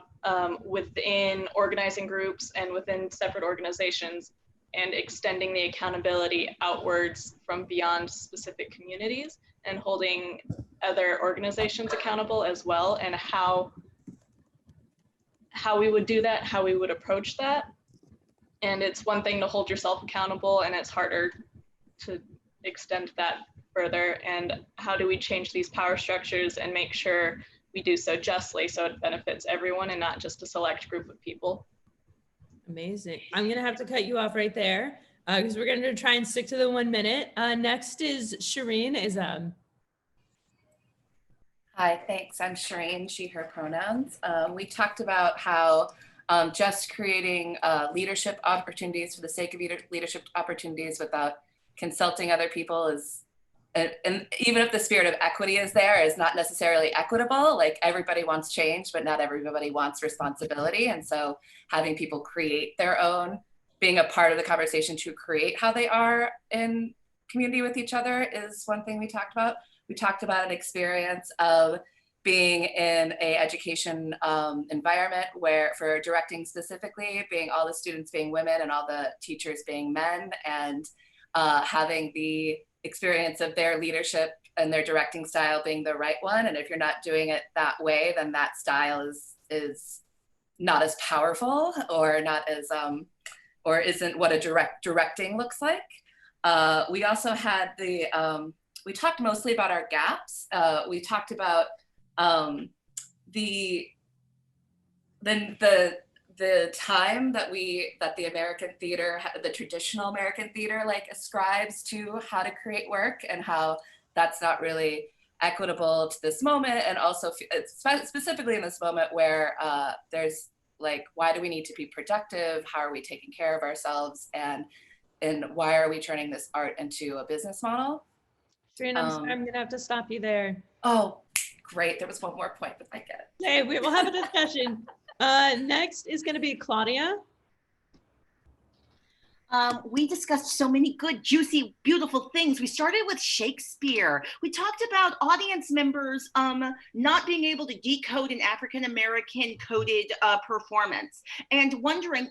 within organizing groups and within separate organizations, and extending the accountability outwards from beyond specific communities and holding other organizations accountable as well, and how we would do that, how we would approach that. And it's one thing to hold yourself accountable, and it's harder to extend that further. And how do we change these power structures and make sure we do so justly so it benefits everyone and not just a select group of people? Amazing. I'm going to have to cut you off right there because we're going to try and stick to the 1 minute. Next is Shireen Izam. Hi, thanks. I'm Shireen, she, her pronouns. We talked about how just creating leadership opportunities for the sake of leadership opportunities without consulting other people is, and even if the spirit of equity is there, is not necessarily equitable. Like, everybody wants change, but not everybody wants responsibility. And so having people create their own, being a part of the conversation to create how they are in community with each other is one thing we talked about. We talked about an experience of being in a education environment where, for directing specifically, being all the students being women and all the teachers being men, and having the experience of their leadership and their directing style being the right one. And if you're not doing it that way, then that style is not as powerful, or not as or isn't what a directing looks like. We also had we talked mostly about our gaps. We talked about the time that the American theater, the traditional American theater, like, ascribes to how to create work, and how that's not really equitable to this moment. And also specifically in this moment where there's like, why do we need to be productive? How are we taking care of ourselves? And why are we turning this art into a business model? Shireen, I'm sorry, I'm gonna have to stop you there. Oh, great. There was one more point, but I get it. Okay, we will have a discussion. Next is going to be Claudia. We discussed so many good, juicy, beautiful things. We started with Shakespeare. We talked about audience members not being able to decode an African-American coded performance, and wondering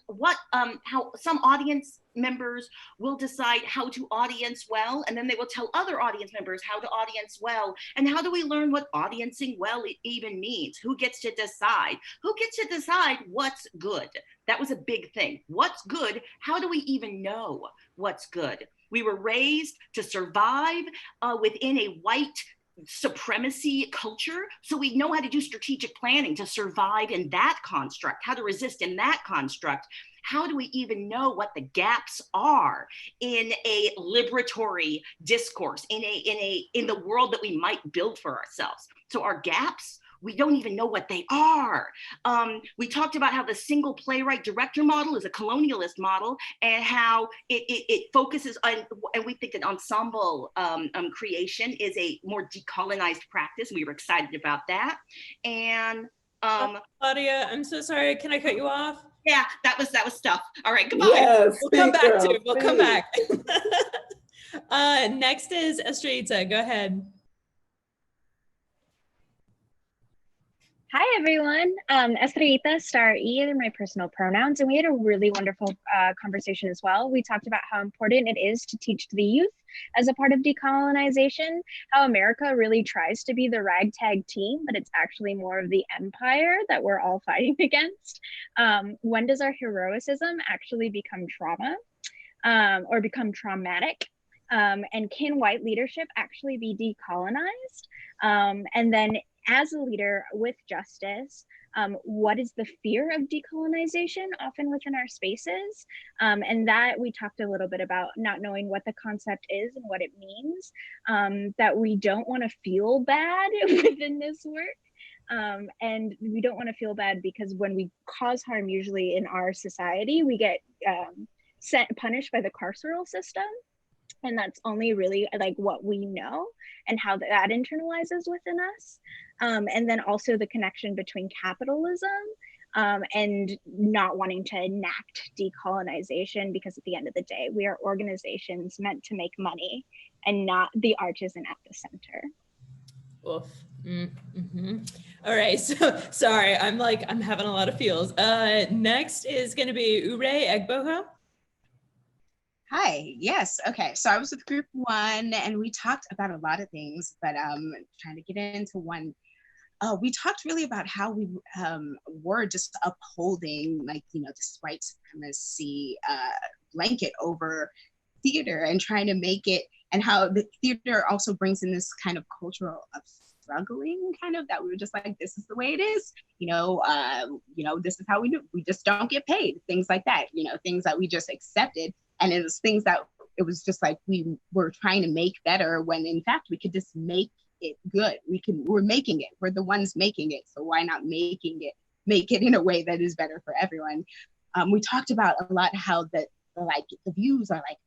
how some audience members will decide how to audience well, and then they will tell other audience members how to audience well. And how do we learn what audiencing well even means? Who gets to decide? Who gets to decide what's good? That was a big thing. What's good? How do we even know what's good? We were raised to survive within a white supremacy culture. So we know how to do strategic planning to survive in that construct, how to resist in that construct. How do we even know what the gaps are in a liberatory discourse, in the world that we might build for ourselves? So our gaps, we don't even know what they are. We talked about how the single playwright director model is a colonialist model, and how it focuses on, and we think that ensemble creation is a more decolonized practice. We were excited about that. And Claudia, I'm so sorry. Can I cut you off? Yeah, that was stuff. All right, goodbye. Yes, We'll come back girl, to it. We'll come please. back. Next is Estrita. Go ahead. Hi, everyone. Estrellita, star E, are my personal pronouns, and we had a really wonderful conversation as well. We talked about how important it is to teach the youth as a part of decolonization, how America really tries to be the ragtag team, but it's actually more of the empire that we're all fighting against. When does our heroicism actually become trauma or become traumatic? And can white leadership actually be decolonized? And then as a leader with justice, what is the fear of decolonization often within our spaces? And that we talked a little bit about not knowing what the concept is and what it means, that we don't want to feel bad within this work. And we don't want to feel bad because when we cause harm, usually in our society, we get punished by the carceral system. And that's only really like what we know and how that internalizes within us. And then also the connection between capitalism and not wanting to enact decolonization, because at the end of the day, we are organizations meant to make money and not the art isn't at the center. Oof. All right, so sorry, I'm having a lot of feels. Next is going to be Ure Egboho. Hi, yes, okay, so I was with group 1 and we talked about a lot of things, but trying to get into one. We talked really about how we were just upholding, like, this white supremacy blanket over theater and trying to make it, and how the theater also brings in this kind of cultural of struggling, kind of, that we were just like, this is the way it is, this is how we do, we just don't get paid, things like that, things that we just accepted. And it was things that it was just like we were trying to make better, when in fact we could just make it good. We're making it. We're the ones making it. So why not make it in a way that is better for everyone? We talked about a lot how the views are like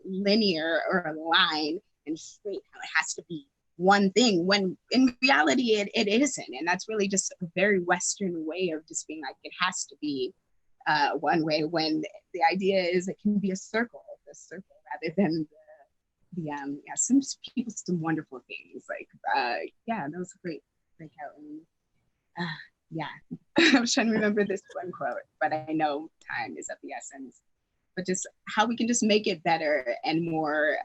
linear or a line and straight, how it has to be one thing, when in reality it isn't. And that's really just a very Western way of just being like, it has to be one way, when the idea is it can be a circle rather than some people, some wonderful things like that was a great breakout. And I was trying to remember this one quote, but I know time is of the essence. But just how we can just make it better and more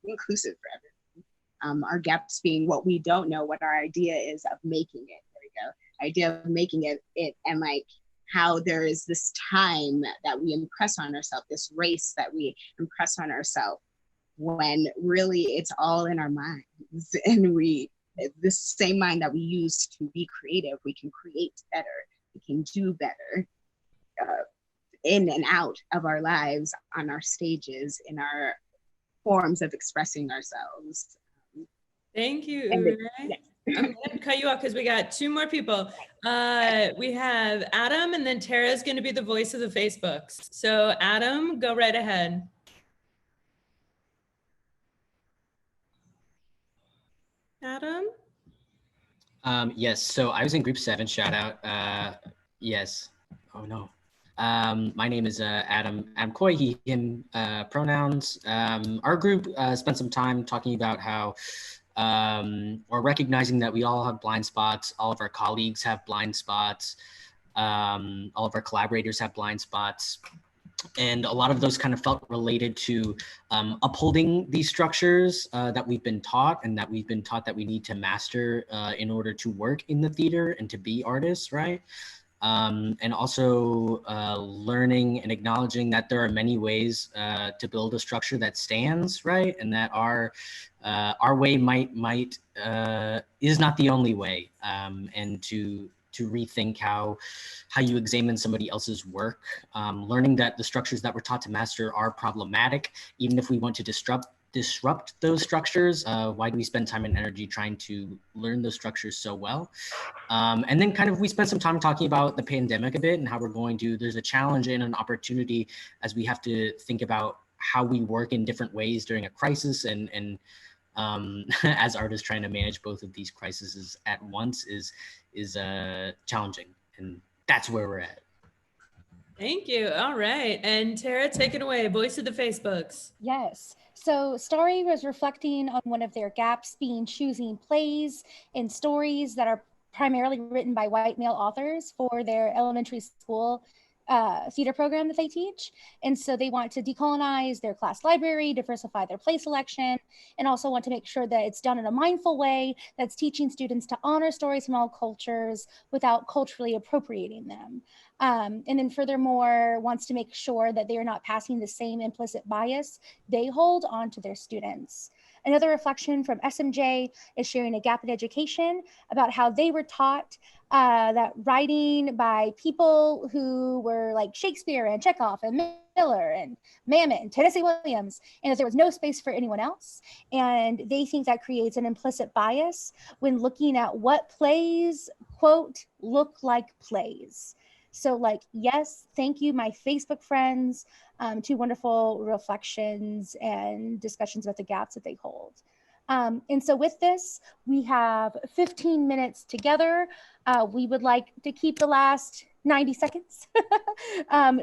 inclusive for everyone. Our gaps being what we don't know, what our idea is of making it. There we go. Idea of making it and like how there is this time that we impress on ourselves, this race that we impress on ourselves, when really it's all in our minds. And this same mind that we use to be creative, we can create better, we can do better in and out of our lives, on our stages, in our forms of expressing ourselves. Thank you, Ure. I'm going to cut you off because we got 2 more people. We have Adam, and then Tara is going to be the voice of the Facebooks. So Adam, go right ahead. Adam? Yes, so I was in group 7, shout out. Yes, oh no. My name is Adam Coy, he, him pronouns. Our group spent some time talking about how or recognizing that we all have blind spots, all of our colleagues have blind spots, all of our collaborators have blind spots. And a lot of those kind of felt related to upholding these structures that we've been taught, and that we've been taught that we need to master in order to work in the theater and to be artists, right? And also learning and acknowledging that there are many ways to build a structure that stands, right? And that our way might is not the only way, and to rethink how you examine somebody else's work, learning that the structures that we're taught to master are problematic, even if we want to disrupt those structures. Why do we spend time and energy trying to learn those structures so well? And then kind of we spent some time talking about the pandemic a bit, and how there's a challenge and an opportunity as we have to think about how we work in different ways during a crisis, and as artists trying to manage both of these crises at once is challenging, and that's where we're at. Thank you. All right, and Tara, take it away, voice of the Facebooks. Yes. So Starry was reflecting on one of their gaps being choosing plays and stories that are primarily written by white male authors for their elementary school theater program that they teach. And so they want to decolonize their class library, diversify their play selection, and also want to make sure that it's done in a mindful way that's teaching students to honor stories from all cultures without culturally appropriating them. And then furthermore, wants to make sure that they are not passing the same implicit bias they hold onto their students. Another reflection from SMJ is sharing a gap in education about how they were taught that writing by people who were like Shakespeare and Chekhov and Miller and Mamet and Tennessee Williams, and that there was no space for anyone else. And they think that creates an implicit bias when looking at what plays, quote, look like plays. So like, yes, thank you, my Facebook friends, two wonderful reflections and discussions about the gaps that they hold. And so with this, we have 15 minutes together. We would like to keep the last 90 seconds.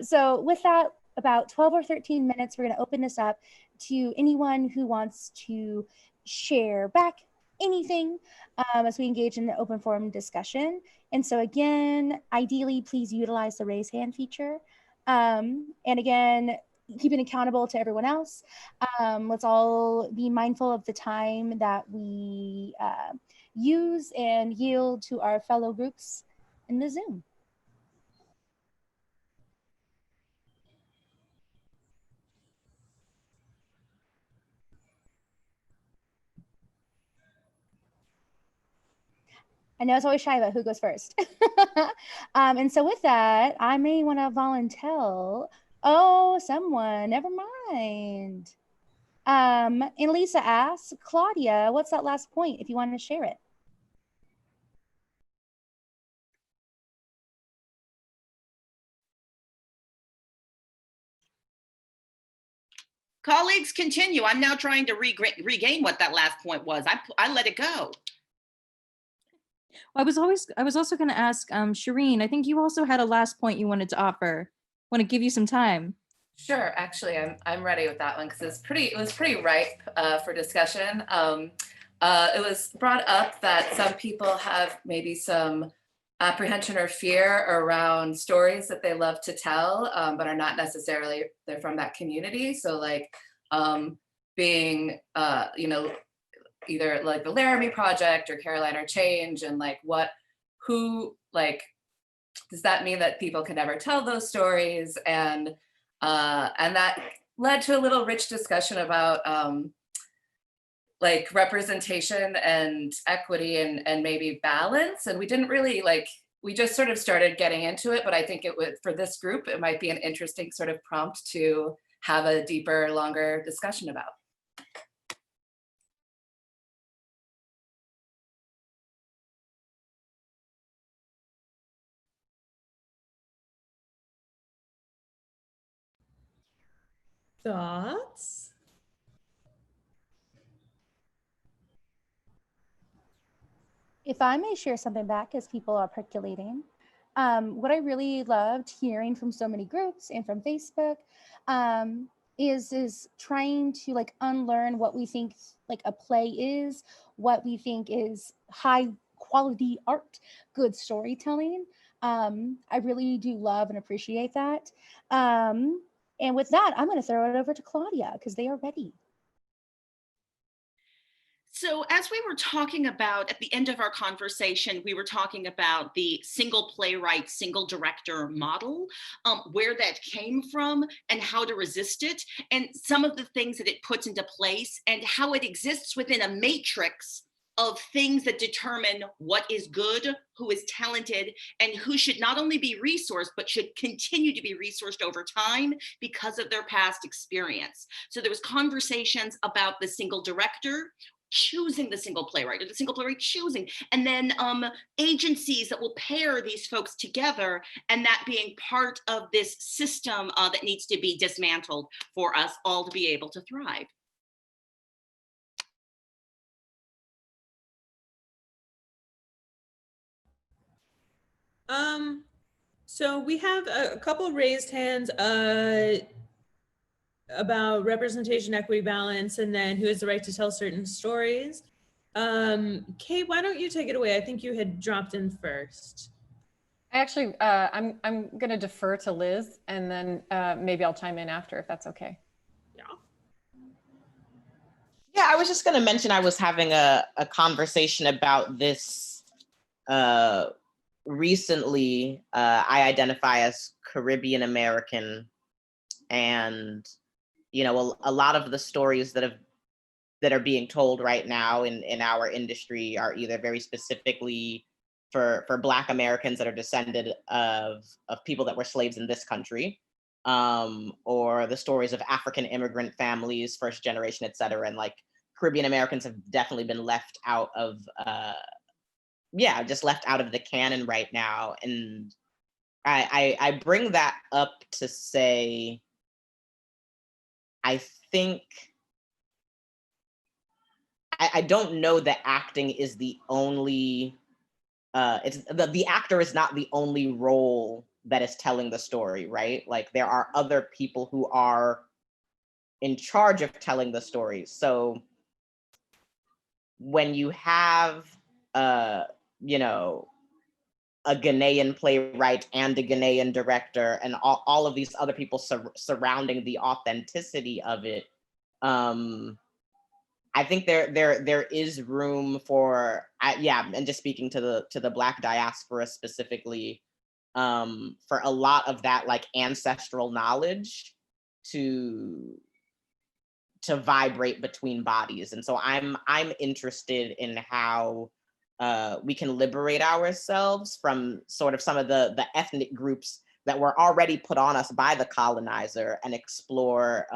So with that, about 12 or 13 minutes, we're gonna open this up to anyone who wants to share back anything as we engage in an open forum discussion. And so again, ideally, please utilize the raise hand feature. And again, keeping accountable to everyone else. Let's all be mindful of the time that we use and yield to our fellow groups in the Zoom. I know it's always shy about who goes first. And so with that, I may want to volunteer. Oh, someone, never mind. And Lisa asks, Claudia, what's that last point if you wanted to share it? Colleagues, continue. I'm now trying to regain what that last point was. I let it go. I was also going to ask Shireen, I think you also had a last point you wanted to offer. Want to give you some time. Sure, actually, I'm ready with that one because it was pretty ripe for discussion. It was brought up that some people have maybe some apprehension or fear around stories that they love to tell, but are not necessarily they're from that community. So like being either like the Laramie Project or Carolina Change, and like does that mean that people can never tell those stories? And that led to a little rich discussion about like representation and equity and maybe balance. And we didn't really we just sort of started getting into it, but I think for this group, it might be an interesting sort of prompt to have a deeper, longer discussion about. Thoughts? If I may share something back as people are percolating, what I really loved hearing from so many groups and from Facebook is trying to like unlearn what we think like a play is, what we think is high quality art, good storytelling. I really do love and appreciate that. And with that, I'm going to throw it over to Claudia because they are ready. So as we were talking about at the end of our conversation, we were talking about the single playwright, single director model, where that came from and how to resist it, and some of the things that it puts into place and how it exists within a matrix of things that determine what is good, who is talented, and who should not only be resourced, but should continue to be resourced over time because of their past experience. So there was conversations about the single director, choosing the single playwright, or the single playwright choosing, and then agencies that will pair these folks together, and that being part of this system that needs to be dismantled for us all to be able to thrive. So we have a couple raised hands about representation, equity, balance, and then who has the right to tell certain stories. Kate, why don't you take it away? I think you had dropped in first. Actually, I'm going to defer to Liz, and then maybe I'll chime in after if that's okay. Yeah, I was just going to mention I was having a conversation about this recently. I identify as Caribbean American, and you know, a lot of the stories that are being told right now in our industry are either very specifically for Black Americans that are descended of people that were slaves in this country, or the stories of African immigrant families, first generation, et cetera. And like Caribbean Americans have definitely been left out of, just left out of the canon right now. And I bring that up to say, I think, I don't know that acting is the only, it's the actor is not the only role that is telling the story, right? Like there are other people who are in charge of telling the story. So when you have, you know, a Ghanaian playwright and a Ghanaian director and all of these other people surrounding the authenticity of it, I think there is room for, and just speaking to the Black diaspora specifically, for a lot of that like ancestral knowledge to vibrate between bodies. And so I'm interested in how we can liberate ourselves from sort of some of the ethnic groups that were already put on us by the colonizer and explore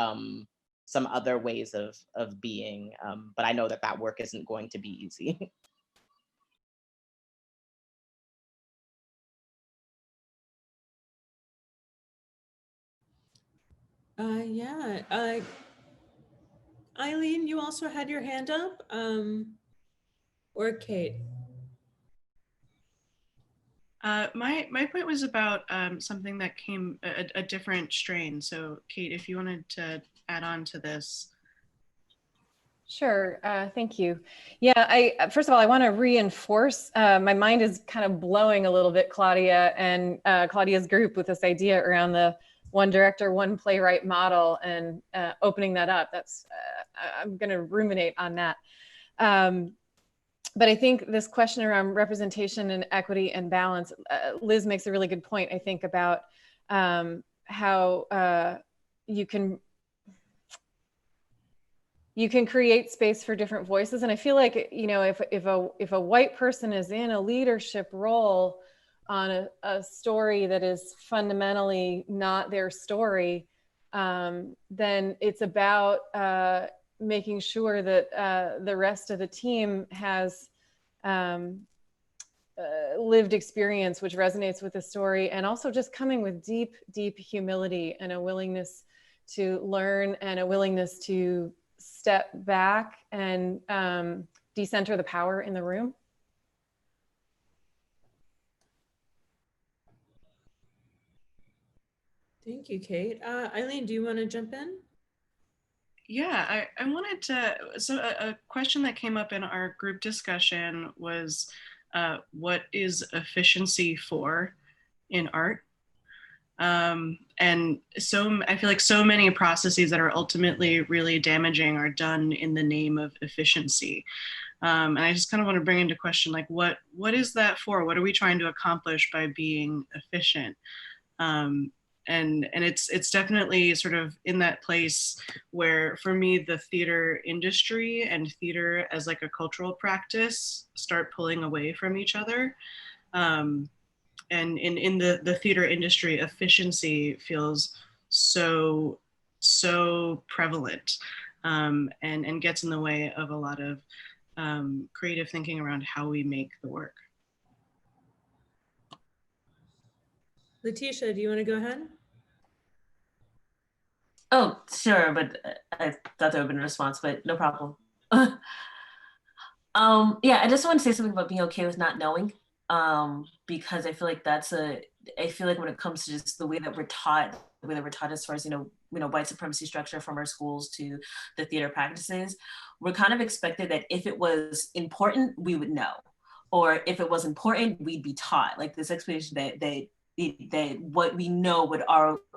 some other ways of being. But I know that work isn't going to be easy. Eileen, you also had your hand up, or Kate? My point was about something that came a different strain. So Kate, if you wanted to add on to this. Sure, thank you. Yeah, first of all, I want to reinforce, my mind is kind of blowing a little bit, Claudia, and Claudia's group with this idea around the one director, one playwright model, and opening that up. That's, I'm going to ruminate on that. But I think this question around representation and equity and balance, Liz makes a really good point, I think, about how you can create space for different voices. And I feel like, you know, if a white person is in a leadership role on a story that is fundamentally not their story, then it's about making sure that the rest of the team has lived experience which resonates with the story, and also just coming with deep, deep humility and a willingness to learn and a willingness to step back and decenter the power in the room. Thank you, Kate. Eileen, do you want to jump in? Yeah, I wanted to, so a question that came up in our group discussion was, what is efficiency for in art? And so I feel like so many processes that are ultimately really damaging are done in the name of efficiency. And I just kind of want to bring into question, like, what is that for? What are we trying to accomplish by being efficient? And it's definitely sort of in that place where, for me, the theater industry and theater as like a cultural practice start pulling away from each other. And in the theater industry, efficiency feels so prevalent, and gets in the way of a lot of creative thinking around how we make the work. Letitia, do you want to go ahead? Oh, sure, but I thought there would have been a response, but no problem. Yeah, I just want to say something about being okay with not knowing, because I feel like that's a I feel like when it comes to just the way that we're taught, as far as, white supremacy structure from our schools to the theater practices, we're kind of expected that if it was important, we would know. Or if it was important, we'd be taught. Like this expectation that what we know would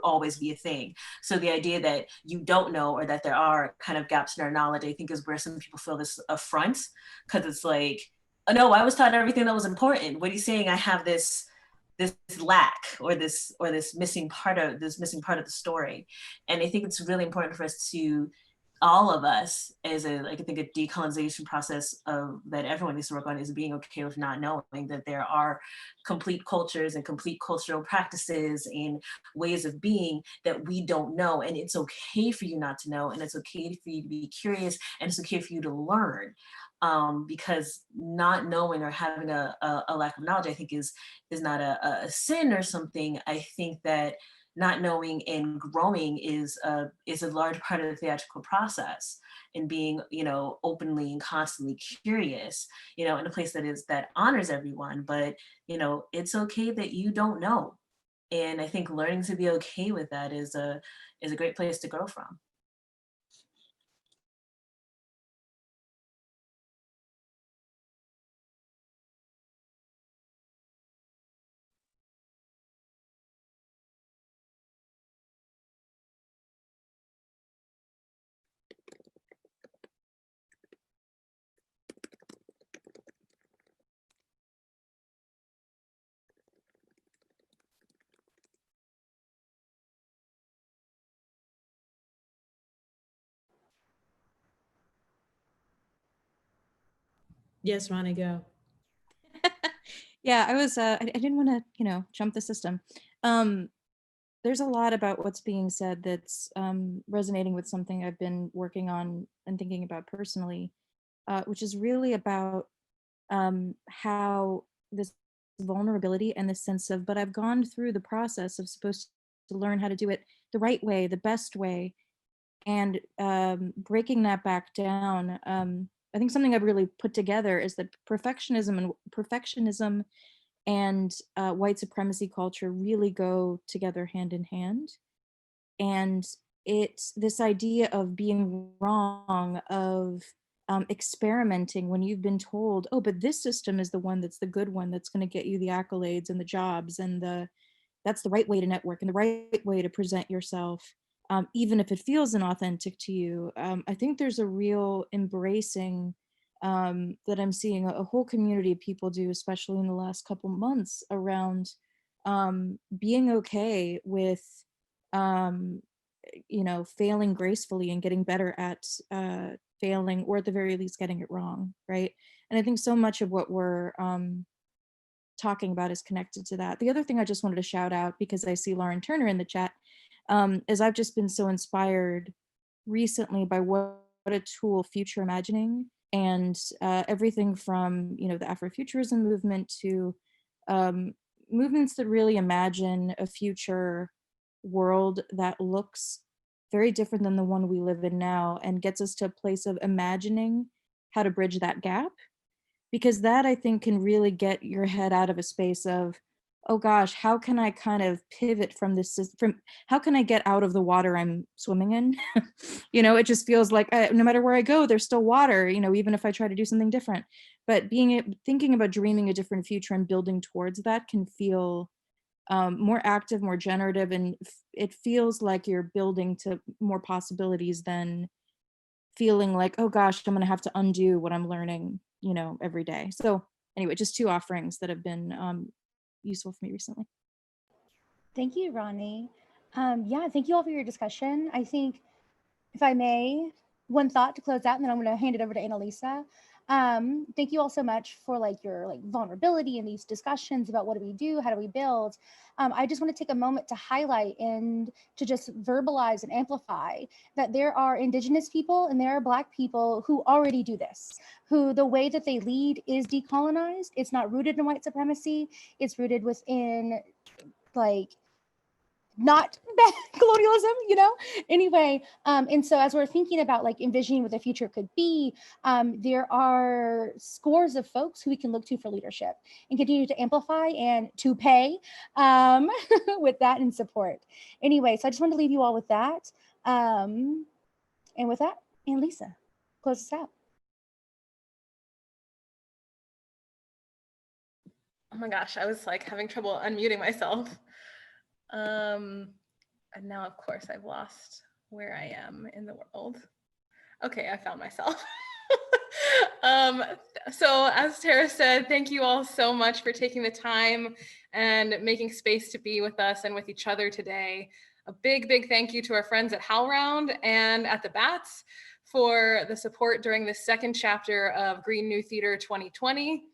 always be a thing. So the idea that you don't know, or that there are kind of gaps in our knowledge, I think is where some people feel this affront, because it's like, oh no, I was taught everything that was important. What are you saying? I have this lack, or this missing part of the story. And I think it's really important for us to, all of us, as I think a decolonization process that everyone needs to work on, is being okay with not knowing that there are complete cultures and complete cultural practices and ways of being that we don't know. And it's okay for you not to know, and it's okay for you to be curious, and it's okay for you to learn. Because not knowing or having a lack of knowledge, I think is not a sin or something. I think that not knowing and growing is a large part of the theatrical process, and being, openly and constantly curious, in a place that honors everyone. But, it's okay that you don't know. And I think learning to be okay with that is a great place to grow from. Yes, Ronnie, go. Yeah, I didn't want to, jump the system. There's a lot about what's being said that's resonating with something I've been working on and thinking about personally, which is really about how this vulnerability and the sense of, but I've gone through the process of supposed to learn how to do it the right way, the best way, and breaking that back down. I think something I've really put together is that perfectionism and white supremacy culture really go together hand in hand. And it's this idea of being wrong, of experimenting when you've been told, oh, but this system is the one that's the good one, that's going to get you the accolades and the jobs, and that's the right way to network and the right way to present yourself, even if it feels inauthentic to you. I think there's a real embracing that I'm seeing a whole community of people do, especially in the last couple months, around being okay with failing gracefully and getting better at failing, or at the very least getting it wrong, right? And I think so much of what we're talking about is connected to that. The other thing I just wanted to shout out, because I see Lauren Turner in the chat, is I've just been so inspired recently by what a tool future imagining, and everything from the Afrofuturism movement to movements that really imagine a future world that looks very different than the one we live in now, and gets us to a place of imagining how to bridge that gap. Because that, I think, can really get your head out of a space of, oh gosh, how can I kind of pivot from this, how can I get out of the water I'm swimming in? It just feels like no matter where I go, there's still water, even if I try to do something different. But thinking about dreaming a different future and building towards that can feel more active, more generative, and it feels like you're building to more possibilities than feeling like, oh gosh, I'm gonna have to undo what I'm learning, every day. So anyway, just two offerings that have been useful for me recently. Thank you, Ronnie. Yeah, thank you all for your discussion. I think, if I may, one thought to close out, and then I'm going to hand it over to Annalisa. Thank you all so much for your vulnerability in these discussions about what do we do, how do we build. I just want to take a moment to highlight and to just verbalize and amplify that there are Indigenous people and there are Black people who already do this, who the way that they lead is decolonized. It's not rooted in white supremacy. It's rooted within not bad colonialism, you know? Anyway, and so as we're thinking about like envisioning what the future could be, there are scores of folks who we can look to for leadership and continue to amplify and to pay with that and support. Anyway, so I just wanted to leave you all with that. And with that, Annalisa, close us out. Oh my gosh, I was like having trouble unmuting myself. And now, of course, I've lost where I am in the world. Okay, I found myself. So as Tara said, thank you all so much for taking the time and making space to be with us and with each other today. A big, big thank you to our friends at HowlRound and at the Bats for the support during the second chapter of Green New Theater 2020.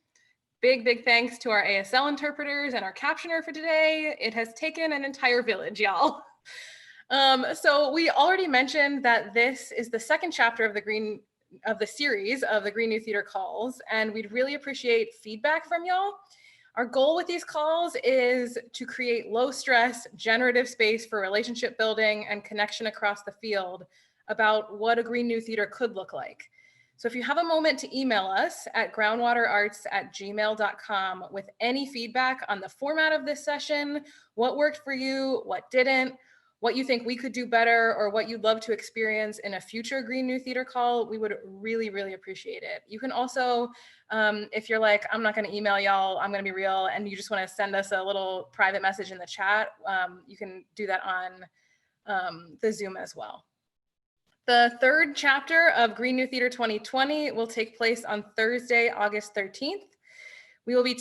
Big, big thanks to our ASL interpreters and our captioner for today. It has taken an entire village, y'all. So we already mentioned that this is the second chapter of the series of the Green New Theater calls, and we'd really appreciate feedback from y'all. Our goal with these calls is to create low stress, generative space for relationship building and connection across the field about what a Green New Theater could look like. So if you have a moment to email us at groundwaterarts@gmail.com with any feedback on the format of this session, what worked for you, what didn't, what you think we could do better, or what you'd love to experience in a future Green New Theater call, we would really, really appreciate it. You can also, if you're like, I'm not gonna email y'all, I'm gonna be real, and you just wanna send us a little private message in the chat, you can do that on the Zoom as well. The third chapter of Green New Theater 2020 will take place on Thursday, August 13th. We will be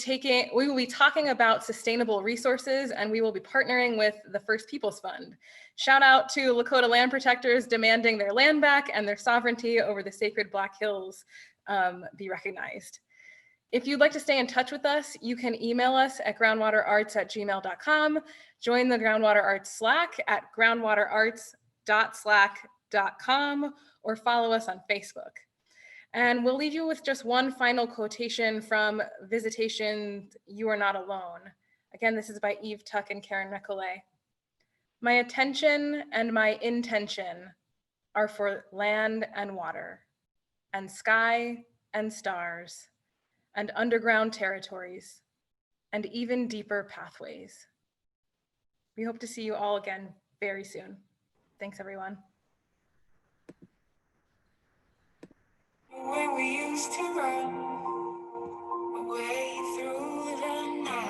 talking about sustainable resources, and we will be partnering with the First Peoples Fund. Shout out to Lakota land protectors demanding their land back and their sovereignty over the sacred Black Hills be recognized. If you'd like to stay in touch with us, you can email us at groundwaterarts@gmail.com, join the Groundwater Arts Slack at groundwaterarts.slack.com, or follow us on Facebook. And we'll leave you with just one final quotation from Visitation, You Are Not Alone. Again, this is by Eve Tuck and Karen Recollet. My attention and my intention are for land and water, and sky and stars, and underground territories, and even deeper pathways. We hope to see you all again very soon. Thanks, everyone. When we used to run